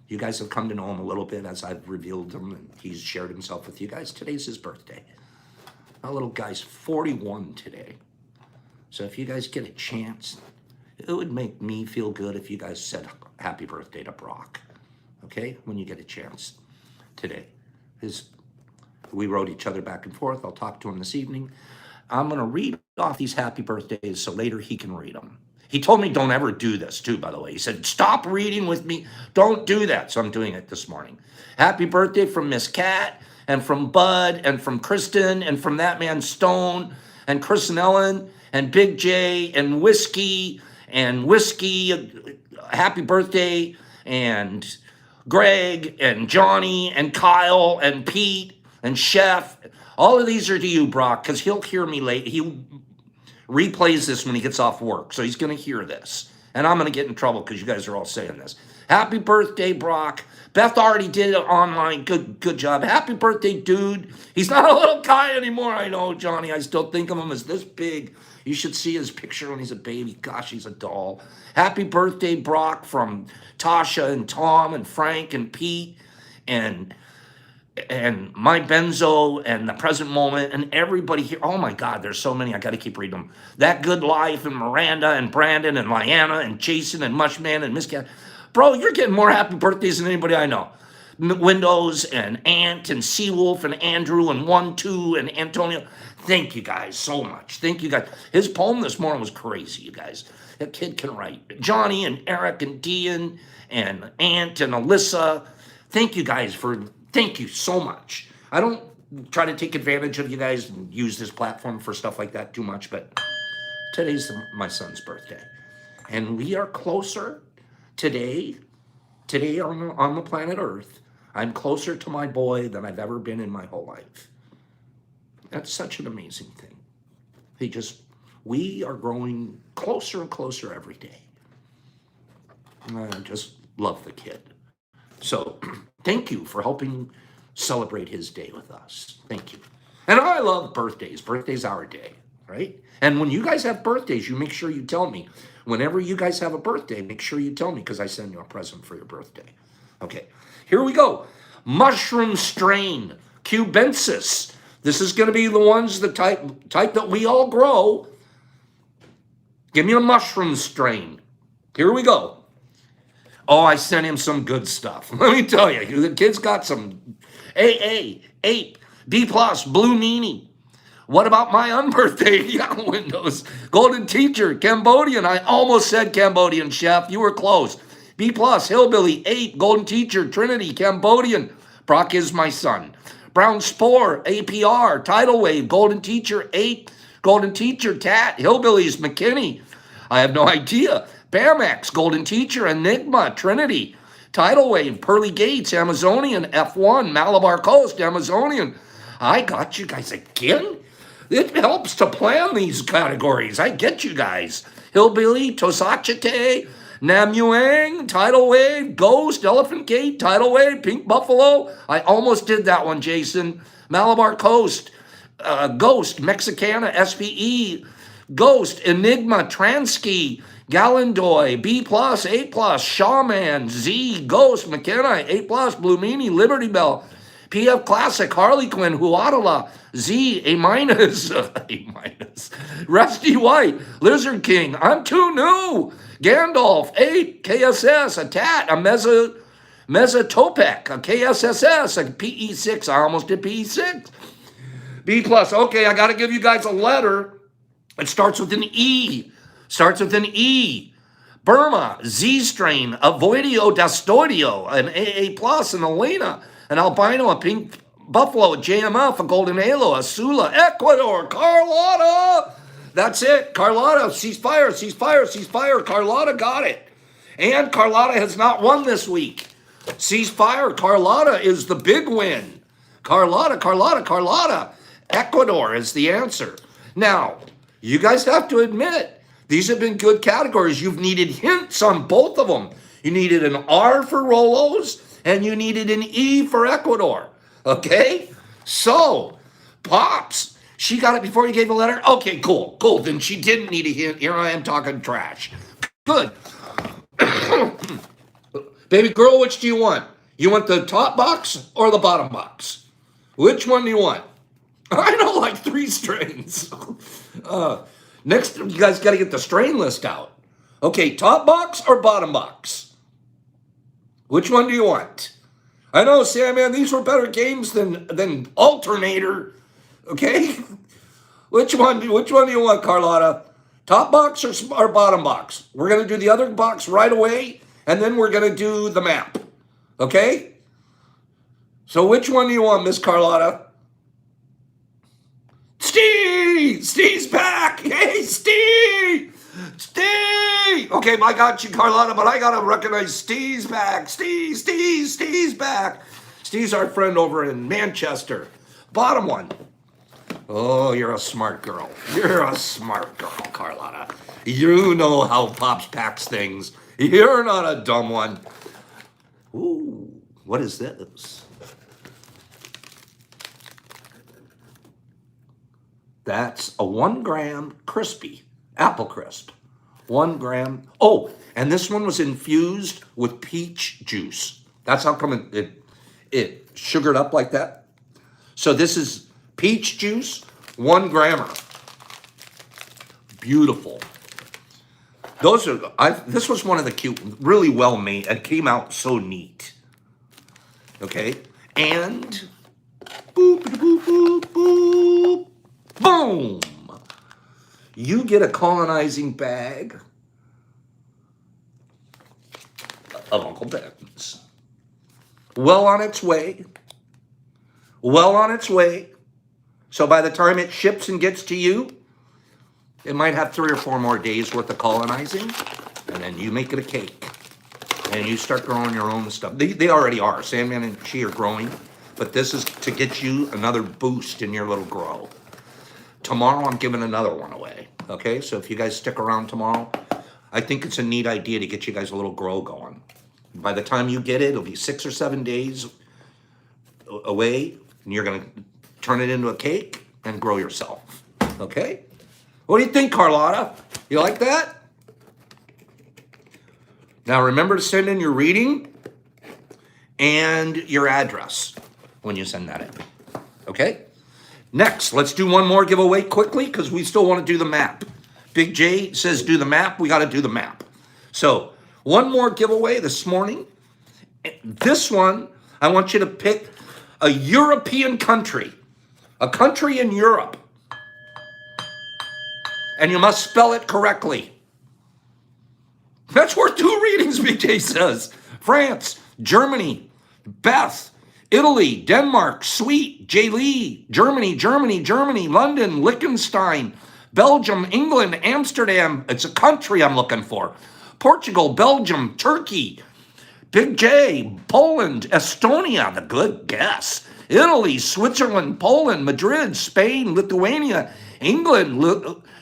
You guys have come to know him a little bit as I've revealed him, and he's shared himself with you guys. Today's his birthday. My little guy's 41 today. So if you guys get a chance, it would make me feel good if you guys said happy birthday to Brock. Okay, when you get a chance today. We wrote each other back and forth. I'll talk to him this evening. I'm going to read off these happy birthdays so later he can read them. He told me don't ever do this too, by the way. He said, stop reading with me. Don't do that. So I'm doing it this morning. Happy birthday from Miss Cat and from Bud and from Kristen and from That Man Stone and Chris and Ellen and Big J and Whiskey. Happy birthday. And Greg and Johnny and Kyle and Pete and Chef. All of these are to you, Brock, because he'll hear me late. He replays this when he gets off work, so he's going to hear this. And I'm going to get in trouble because you guys are all saying this. Happy birthday, Brock. Beth already did it online. Good job. Happy birthday, dude. He's not a little guy anymore. I know, Johnny. I still think of him as this big. You should see his picture when he's a baby. Gosh, he's a doll. Happy birthday, Brock, from Tasha and Tom and Frank and Pete and my Benzo and the present moment and everybody here. Oh my God, there's so many. I got to keep reading them. That Good Life and Miranda and Brandon and Lyanna and Jason and Mushman and Miss Cat. Bro, you're getting more happy birthdays than anybody I know. Windows and Ant and Seawolf and Andrew and 1-2 and Antonio. Thank you guys so much. Thank you guys. His poem this morning was crazy, you guys. That kid can write. Johnny and Eric and Dean and Ant and Alyssa. Thank you guys for Thank you so much. I don't try to take advantage of you guys and use this platform for stuff like that too much, but today's my son's birthday. And we are closer today, on the planet Earth. I'm closer to my boy than I've ever been in my whole life. That's such an amazing thing. We are growing closer and closer every day. I just love the kid. So thank you for helping celebrate his day with us. Thank you. And I love birthdays. Birthdays are our day, right? And when you guys have birthdays, you make sure you tell me. Whenever you guys have a birthday, make sure you tell me because I send you a present for your birthday. Okay, here we go. Mushroom strain, cubensis. This is going to be the ones, the type that we all grow. Give me a mushroom strain. Here we go. Oh, I sent him some good stuff. Let me tell you, the kid's got some AA, ape, B+, blue meanie. What about my unbirthday windows? Golden teacher, Cambodian. I almost said Cambodian, chef. You were close. B+, hillbilly, ape, golden teacher, Trinity, Cambodian. Brock is my son. Brown spore, APR, tidal wave, golden teacher, ape, golden teacher, tat, hillbillies, McKinney. I have no idea. Bamex, golden teacher, Enigma, Trinity, tidal wave, Pearly Gates, Amazonian, F1, Malabar Coast, Amazonian. I got you guys again. It helps to plan these categories. I get you guys. Hillbilly, Tosachete, Namuang, tidal wave, Ghost, Elephant Gate, tidal wave, Pink Buffalo. I almost did that one, Jason. Malabar Coast, Ghost, Mexicana, SPE, Ghost, Enigma, Transky, Galandoy, B+, A+, Shawman, Z, Ghost, McKenna, A+, Blue Meanie, Liberty Bell, PF Classic, Harley Quinn, Huadala, Z, A-, A-, Rusty White, Lizard King, I'm too new, Gandalf, 8, KSS, a Tat, a Mesotopec, a KSSS, a PE6, I almost did PE6, B+, okay, I got to give you guys a letter. It starts with an E. Burma, Z strain, Avoidio Dastoidio, an AA+, an Elena, an Albino, a Pink Buffalo, a JMF, a Golden Halo, a Sula, Ecuador, Carlotta. That's it. Carlotta, ceasefire. Carlotta got it. And Carlotta has not won this week. Ceasefire. Carlotta is the big win. Carlotta. Ecuador is the answer. Now, you guys have to admit, these have been good categories. You've needed hints on both of them. You needed an R for Rolos, and you needed an E for Ecuador. Okay? So, Pops, she got it before you gave the letter? Okay, cool. Then she didn't need a hint. Here I am talking trash. Good. Baby girl, which do you want? You want the top box or the bottom box? Which one do you want? I know, like 3 strains. Next, you guys got to get the strain list out. Okay, top box or bottom box? Which one do you want? I know, Sam, man, these were better games than Alternator. Okay? Which one do you want, Carlotta? Top box or bottom box? We're going to do the other box right away, and then we're going to do the map. Okay? So which one do you want, Miss Carlotta? Steve's back. Hey, Steve. Okay, I got you, Carlotta, but I got to recognize Steve's back. Steve's back. Steve's our friend over in Manchester. Bottom one. Oh, you're a smart girl. Carlotta. You know how Pops packs things. You're not a dumb one. Ooh, what is this? That's a 1 gram crispy apple crisp. 1 gram. Oh, and this one was infused with peach juice. That's how come it sugared up like that. So this is peach juice, 1 grammer. Beautiful. This was one of the cute, really well made. It came out so neat. Okay, and boop, boop, boop, boop. Boom! You get a colonizing bag of Uncle Ben's. Well on its way. well on its way. So by the time it ships and gets to you, it might have 3 or 4 more days worth of colonizing, and then you make it a cake. And you start growing your own stuff. They already are. Sandman and she are growing, but this is to get you another boost in your little grow. Tomorrow I'm giving another one away. Okay, so if you guys stick around tomorrow, I think it's a neat idea to get you guys a little grow going. By the time you get it, it'll be 6 or 7 days away, and you're gonna turn it into a cake and grow yourself. Okay? What do you think, Carlotta? You like that? Now remember to send in your reading and your address when you send that in. Okay? Next, let's do one more giveaway quickly because we still want to do the map. Big J says do the map. We got to do the map. So one more giveaway this morning. This one, I want you to pick a European country. A country in Europe. And you must spell it correctly. That's worth 2 readings, BJ says. France, Germany, Beth, Italy, Denmark, Sweet, J. Lee, Germany, London, Liechtenstein, Belgium, England, Amsterdam. It's a country I'm looking for. Portugal, Belgium, Turkey, Big J, Poland, Estonia, the good guess. Italy, Switzerland, Poland, Madrid, Spain, Lithuania, England,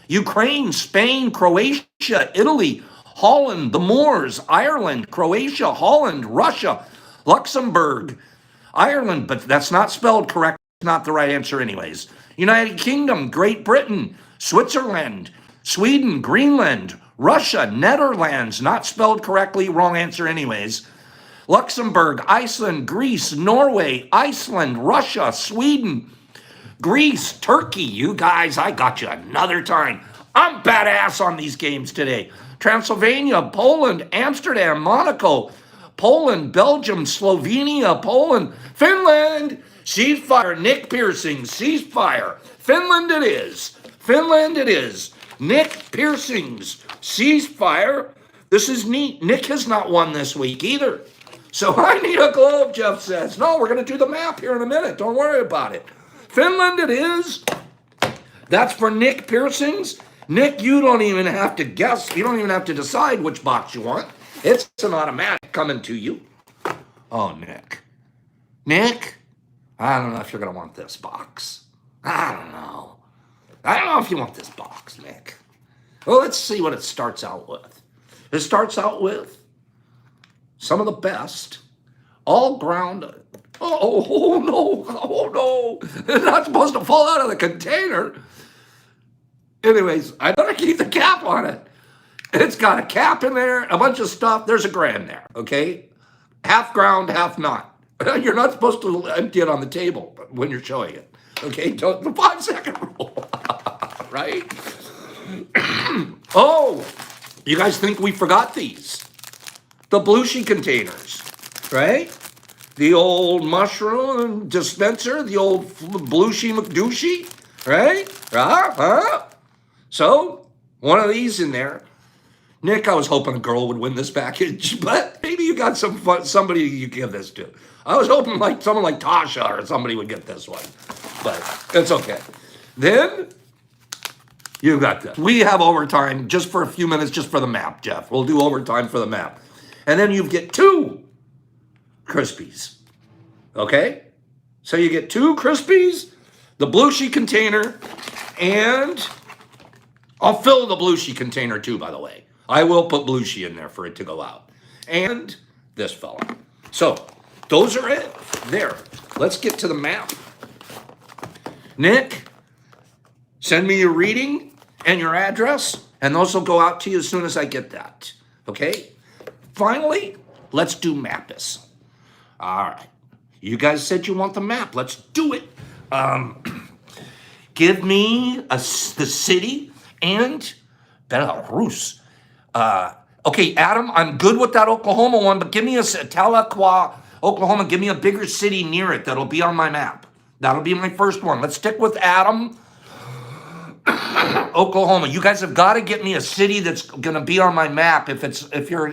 Ukraine, Spain, Croatia, Italy, Holland, the Moors, Ireland, Croatia, Holland, Russia, Luxembourg, Ireland, but that's not spelled correct. It's not the right answer anyways. United Kingdom, Great Britain, Switzerland, Sweden, Greenland, Russia, Netherlands, not spelled correctly, wrong answer anyways. Luxembourg, Iceland, Greece, Norway, Iceland, Russia, Sweden, Greece, Turkey. You guys, I got you another time. I'm badass on these games today. Transylvania, Poland, Amsterdam, Monaco, Poland, Belgium, Slovenia, Poland, Finland, ceasefire, Nick Piercing, ceasefire. Finland it is. Finland it is. Nick Piercing's ceasefire. This is neat. Nick has not won this week either. So I need a globe, Jeff says. No, we're going to do the map here in a minute. Don't worry about it. Finland it is. That's for Nick Piercing's. Nick, you don't even have to guess. You don't even have to decide which box you want. It's an automatic coming to you. Oh, Nick. Nick, I don't know if you're going to want this box. I don't know. I don't know if you want this box, Nick. Well, let's see what it starts out with. It starts out with some of the best, all ground. Oh no, oh no. It's not supposed to fall out of the container. Anyways, I better keep the cap on it. It's got a cap in there, a bunch of stuff. There's a grand there, okay? Half ground, half not. You're not supposed to empty it on the table when you're showing it, okay? Don't, the 5-second rule, right? Oh, you guys think we forgot these? The Blueshy containers, right? The old mushroom dispenser, the old Blueshy McDooshy, right? So, one of these in there. Nick, I was hoping a girl would win this package, but maybe you got some fun, somebody you give this to. I was hoping like someone like Tasha or somebody would get this one, but it's okay. Then, you got this. We have overtime just for a few minutes, just for the map, Jeff. We'll do overtime for the map. And then you get 2 Crispies, okay? So you get 2 Crispies, the Blueshy container, and I'll fill the Blueshy container too, by the way. I will put Blueshy in there for it to go out. And this fella. So, those are it. There. Let's get to the map. Nick, send me your reading and your address, and those will go out to you as soon as I get that. Okay? Finally, let's do Mappus. All right. You guys said you want the map. Let's do it. Give me the city and Belarus. Okay, Adam, I'm good with that Oklahoma one, but give me a Tahlequah, Oklahoma. Give me a bigger city near it that'll be on my map. That'll be my first one. Let's stick with Adam, Oklahoma. You guys have got to get me a city that's going to be on my map. If you're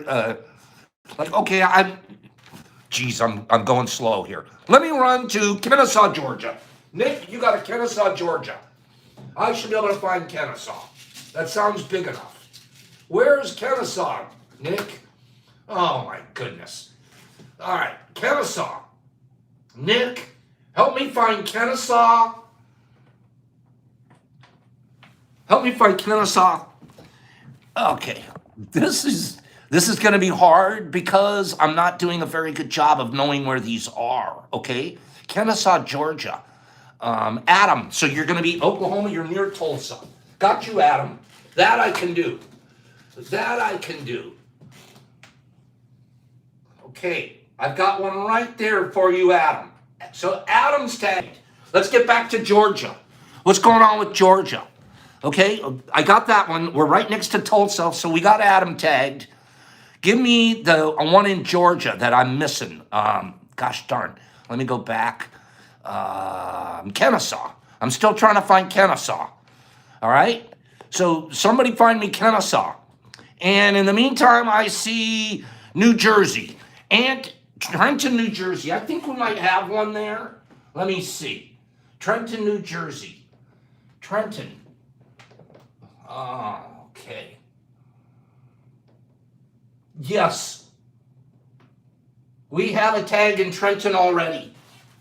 like, okay, Geez, I'm going slow here. Let me run to Kennesaw, Georgia. Nick, you got a Kennesaw, Georgia. I should be able to find Kennesaw. That sounds big enough. Where's Kennesaw, Nick? Oh my goodness. All right, Kennesaw. Nick, help me find Kennesaw. Help me find Kennesaw. Okay, this is going to be hard because I'm not doing a very good job of knowing where these are, okay? Kennesaw, Georgia. Adam, so you're going to be Oklahoma, you're near Tulsa. Got you, Adam. That I can do. That I can do. Okay, I've got one right there for you, Adam. So Adam's tagged. Let's get back to Georgia. What's going on with Georgia? Okay, I got that one. We're right next to Tulsa, so we got Adam tagged. Give me the one in Georgia that I'm missing. Gosh darn. Let me go back. Kennesaw. I'm still trying to find Kennesaw. All right? So somebody find me Kennesaw. And in the meantime, I see New Jersey. And Trenton, New Jersey. I think we might have one there. Let me see. Trenton, New Jersey. Trenton. Oh, okay. Yes. We have a tag in Trenton already.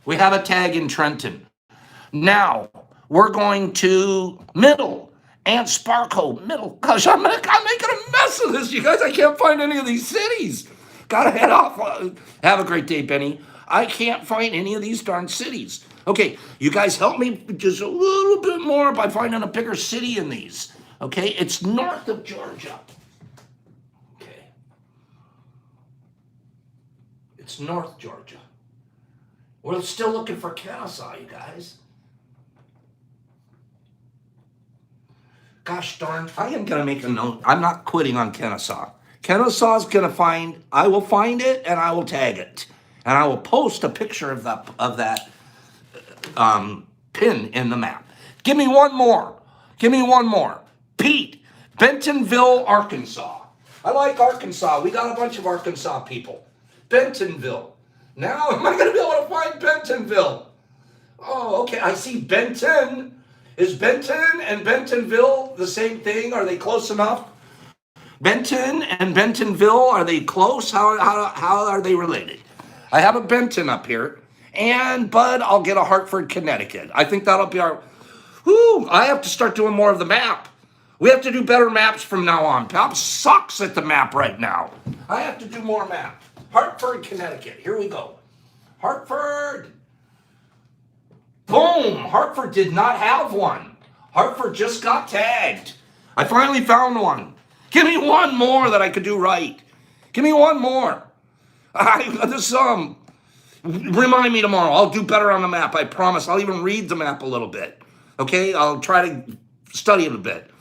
We have a tag in Trenton. Now, we're going to Middle and Sparko. Middle. Gosh, I'm making a mess of this, you guys. I can't find any of these cities. Gotta head off. Have a great day, Benny. I can't find any of these darn cities. Okay, you guys help me just a little bit more by finding a bigger city in these. Okay, it's north of Georgia. Okay. It's North Georgia. We're still looking for Kennesaw, you guys. Gosh darn, I am going to make a note. I'm not quitting on Kennesaw. Kennesaw's going to find, I will find it and I will tag it. And I will post a picture of that pin in the map. Give me one more. Give me one more. Pete, Bentonville, Arkansas. I like Arkansas. We got a bunch of Arkansas people. Bentonville. Now, am I going to be able to find Bentonville? Oh, okay. I see Benton. Is Benton and Bentonville the same thing? Are they close enough? Benton and Bentonville, are they close? How are they related? I have a Benton up here. And, Bud, I'll get a Hartford, Connecticut. I think that'll be our... Whoo, I have to start doing more of the map. We have to do better maps from now on. Pop sucks at the map right now. I have to do more map. Hartford, Connecticut. Here we go. Hartford. Boom. Hartford did not have one. Hartford just got tagged. I finally found one. Give me one more that I could do right. Give me one more. Remind me tomorrow. I'll do better on the map. I promise. I'll even read the map a little bit. Okay? I'll try to study it a bit.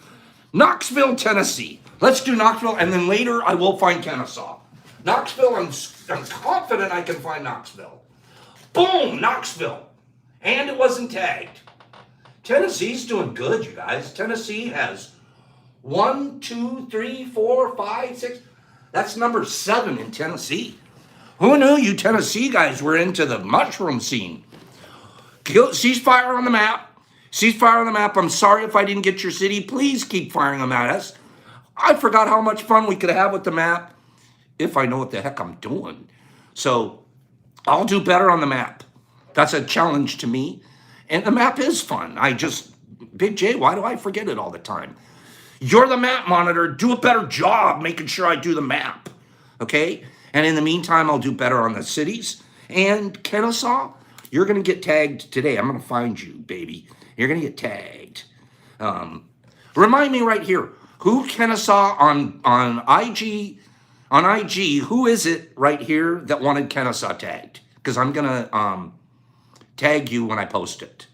Knoxville, Tennessee. Let's do Knoxville, and then later I will find Kennesaw. Knoxville, I'm confident I can find Knoxville. Boom, Knoxville. And it wasn't tagged. Tennessee's doing good, you guys. Tennessee has 1, 2, 3, 4, 5, 6. That's number 7 in Tennessee. Who knew you Tennessee guys were into the mushroom scene? Ceasefire on the map. Ceasefire on the map. I'm sorry if I didn't get your city. Please keep firing them at us. I forgot how much fun we could have with the map if I know what the heck I'm doing. So I'll do better on the map. That's a challenge to me. And the map is fun. Big J, why do I forget it all the time? You're the map monitor. Do a better job making sure I do the map. Okay? And in the meantime, I'll do better on the cities. And Kennesaw, you're going to get tagged today. I'm going to find you, baby. You're going to get tagged. Remind me right here. Who Kennesaw on IG, who is it right here that wanted Kennesaw tagged? Because I'm going to tag you when I post it.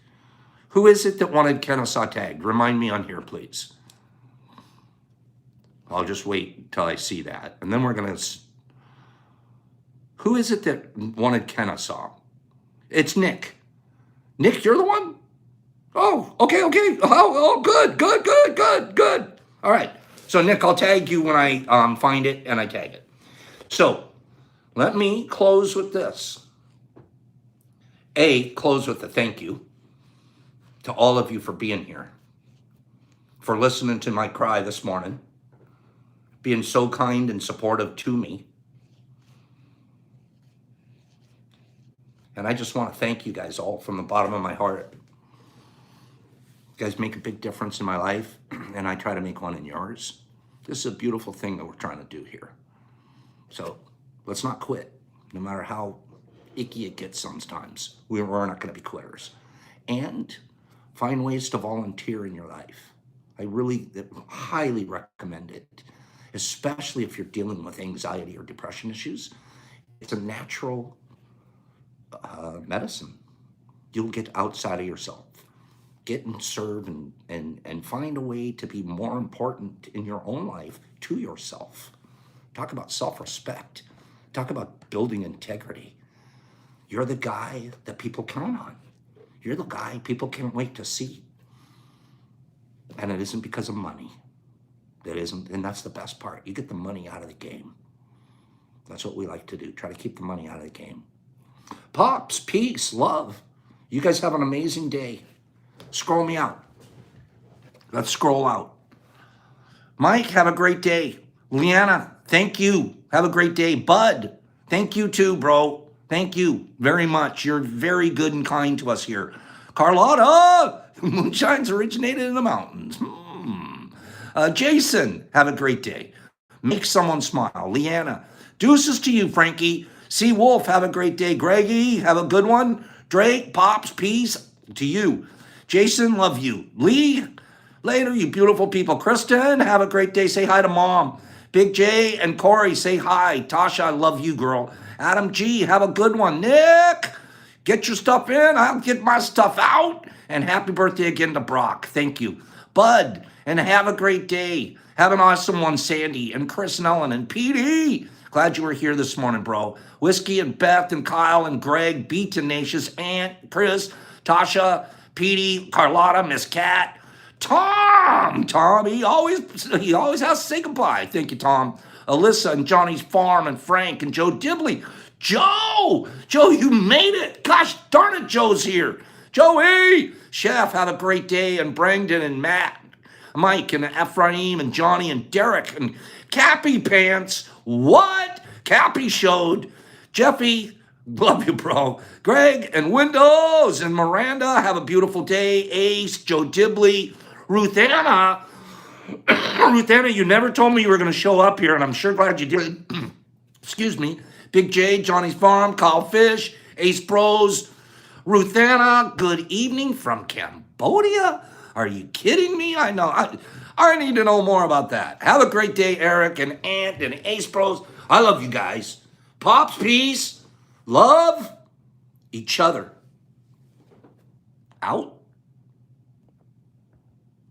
Who is it that wanted Kennesaw tagged? Remind me on here, please. I'll just wait until I see that. And then we're going to... Who is it that wanted Kennesaw? It's Nick. Nick, you're the one? Oh, okay. Oh, good. All right. So, Nick, I'll tag you when I find it and I tag it. So, Let me close with this. Close with a thank you to all of you for being here, for listening to my cry this morning, being so kind and supportive to me. And I just want to thank you guys all from the bottom of my heart. You guys make a big difference in my life, and I try to make one in yours. This is a beautiful thing that we're trying to do here. So let's not quit, no matter how icky it gets sometimes. We're not going to be quitters. And find ways to volunteer in your life. I really highly recommend it, especially if you're dealing with anxiety or depression issues. It's a natural medicine. You'll get outside of yourself. Get and serve and find a way to be more important in your own life to yourself. Talk about self-respect. Talk about building integrity. You're the guy that people count on. You're the guy people can't wait to see. And it isn't because of money. That isn't, and that's the best part. You get the money out of the game. That's what we like to do. Try to keep the money out of the game. Pops, peace, love. You guys have an amazing day. Scroll me out. Let's scroll out. Mike, have a great day. Leanna, thank you. Have a great day. Bud, thank you too, bro. Thank you very much. You're very good and kind to us here. Carlotta, moonshine's originated in the mountains. Jason, have a great day. Make someone smile. Leanna, deuces to you, Frankie. C. Wolf, have a great day. Greggy, have a good one. Drake, Pops, peace to you. Jason, love you. Lee, later, you beautiful people. Kristen, have a great day. Say hi to Mom. Big J and Corey, say hi. Tasha, I love you, girl. Adam G, have a good one. Nick, get your stuff in. I'll get my stuff out. And happy birthday again to Brock. Thank you. Bud, and have a great day. Have an awesome one, Sandy and Chris and Ellen and Petey. Glad you were here this morning, bro. Whiskey and Beth and Kyle and Greg, B Tenacious, Aunt, Chris, Tasha, Petey, Carlotta, Miss Cat, Tom, he always has to say goodbye. Thank you, Tom. Alyssa and Johnny's Farm and Frank and Joe Dibley. Joe, you made it. Gosh darn it, Joe's here. Joey, Chef, have a great day. And Brandon and Matt, Mike and Ephraim and Johnny and Derek and Cappy Pants. What? Cappy showed. Jeffy, love you, bro. Greg and Windows and Miranda, have a beautiful day. Ace, Joe Dibley, Ruth Anna. Ruth Anna, you never told me you were going to show up here, and I'm sure glad you did. Excuse me. Big J, Johnny's Farm, Kyle Fish, Ace Bros, Ruth Anna, good evening from Cambodia. Are you kidding me? I know. I need to know more about that. Have a great day, Eric and Ant and Ace Bros. I love you guys. Pops, peace, love each other. Out.